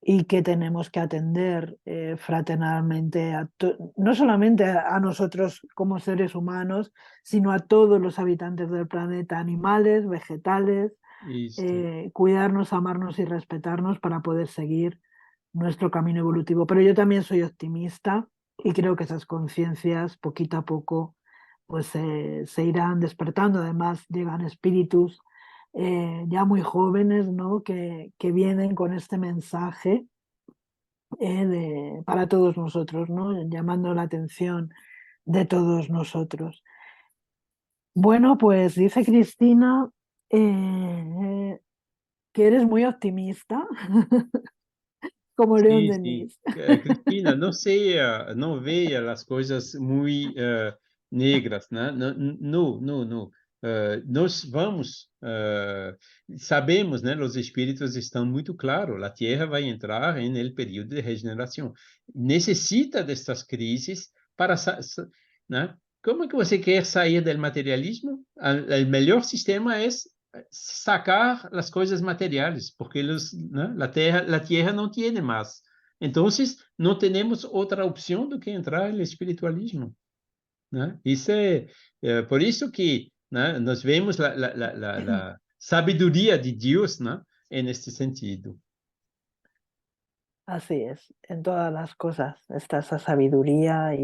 y que tenemos que atender fraternalmente, no solamente a nosotros como seres humanos, sino a todos los habitantes del planeta, animales, vegetales, Isso. cuidarnos, amarnos y respetarnos para poder seguir nuestro camino evolutivo. Pero yo también soy optimista y creo que esas conciencias poquito a poco pues se irán despertando. Además llegan espíritus ya muy jóvenes, ¿no? que vienen con este mensaje para todos nosotros, ¿no? Llamando la atención de todos nosotros. Bueno, pues dice Cristina que eres muy optimista, como León Sim, sim. Denis. Cristina, não veja as coisas muito negras, né? Não, não, não. Nós vamos, sabemos, né? Os espíritos estão muito claros. A Terra vai entrar no período de regeneração. Necessita destas crises para, né? Como é que você quer sair do materialismo? O melhor sistema é sacar as coisas materiais, porque né, a Terra não tem mais. Então, não temos outra opção do que entrar no espiritualismo. Né? Isso por isso que né, nós vemos a sabedoria de Deus, né, neste sentido. Así es, en todas las cosas está esa sabiduría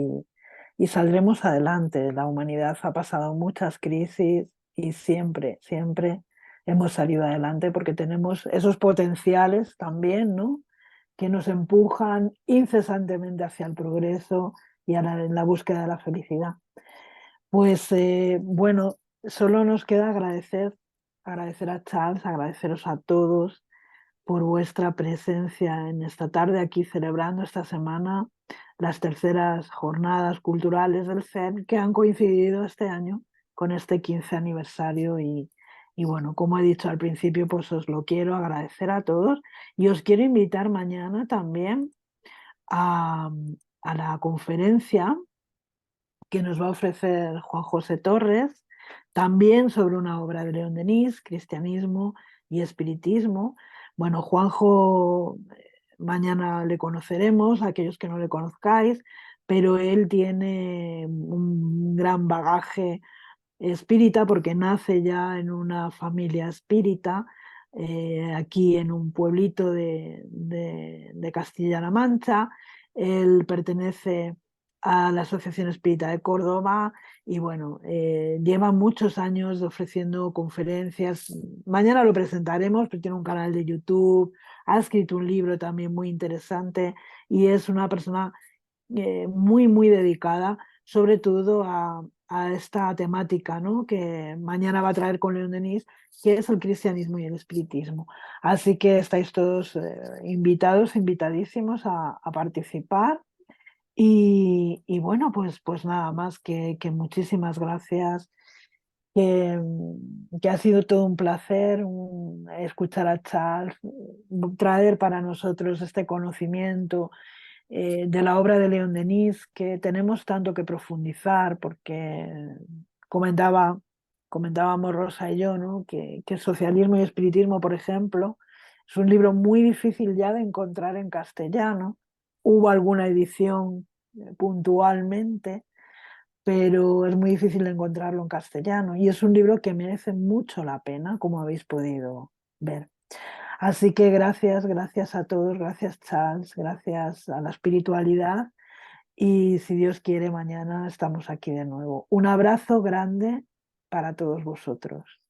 y saldremos adelante. La humanidad ha pasado muchas crisis y siempre, siempre hemos salido adelante porque tenemos esos potenciales también, ¿no? Que nos empujan incesantemente hacia el progreso y en la búsqueda de la felicidad. Pues bueno, solo nos queda agradecer a Charles, agradeceros a todos por vuestra presencia en esta tarde aquí celebrando esta semana las terceras jornadas culturales del CERN que han coincidido este año con este 15 aniversario y bueno, como he dicho al principio, pues os lo quiero agradecer a todos y os quiero invitar mañana también a la conferencia que nos va a ofrecer Juan José Torres, también sobre una obra de León Denis, Cristianismo y Espiritismo. Bueno, Juanjo, mañana le conoceremos, aquellos que no le conozcáis, pero él tiene un gran bagaje espírita porque nace ya en una familia espírita, aquí en un pueblito de Castilla-La Mancha. Él pertenece a la Asociación Espírita de Córdoba y bueno, lleva muchos años ofreciendo conferencias. Mañana lo presentaremos, pero tiene un canal de YouTube, ha escrito un libro también muy interesante y es una persona muy, muy dedicada, sobre todo a esta temática, ¿no? Que mañana va a traer con León Denis, que es el cristianismo y el espiritismo. Así que estáis todos invitados, invitadísimos a participar. Y bueno, pues nada más que muchísimas gracias, que ha sido todo un placer escuchar a Charles, traer para nosotros este conocimiento de la obra de León Denis, que tenemos tanto que profundizar, porque comentábamos Rosa y yo, ¿no? que Socialismo y Espiritismo, por ejemplo, es un libro muy difícil ya de encontrar en castellano. Hubo alguna edición puntualmente, pero es muy difícil de encontrarlo en castellano y es un libro que merece mucho la pena, como habéis podido ver. Así que gracias a todos, gracias Charles, gracias a la espiritualidad y si Dios quiere mañana estamos aquí de nuevo. Un abrazo grande para todos vosotros.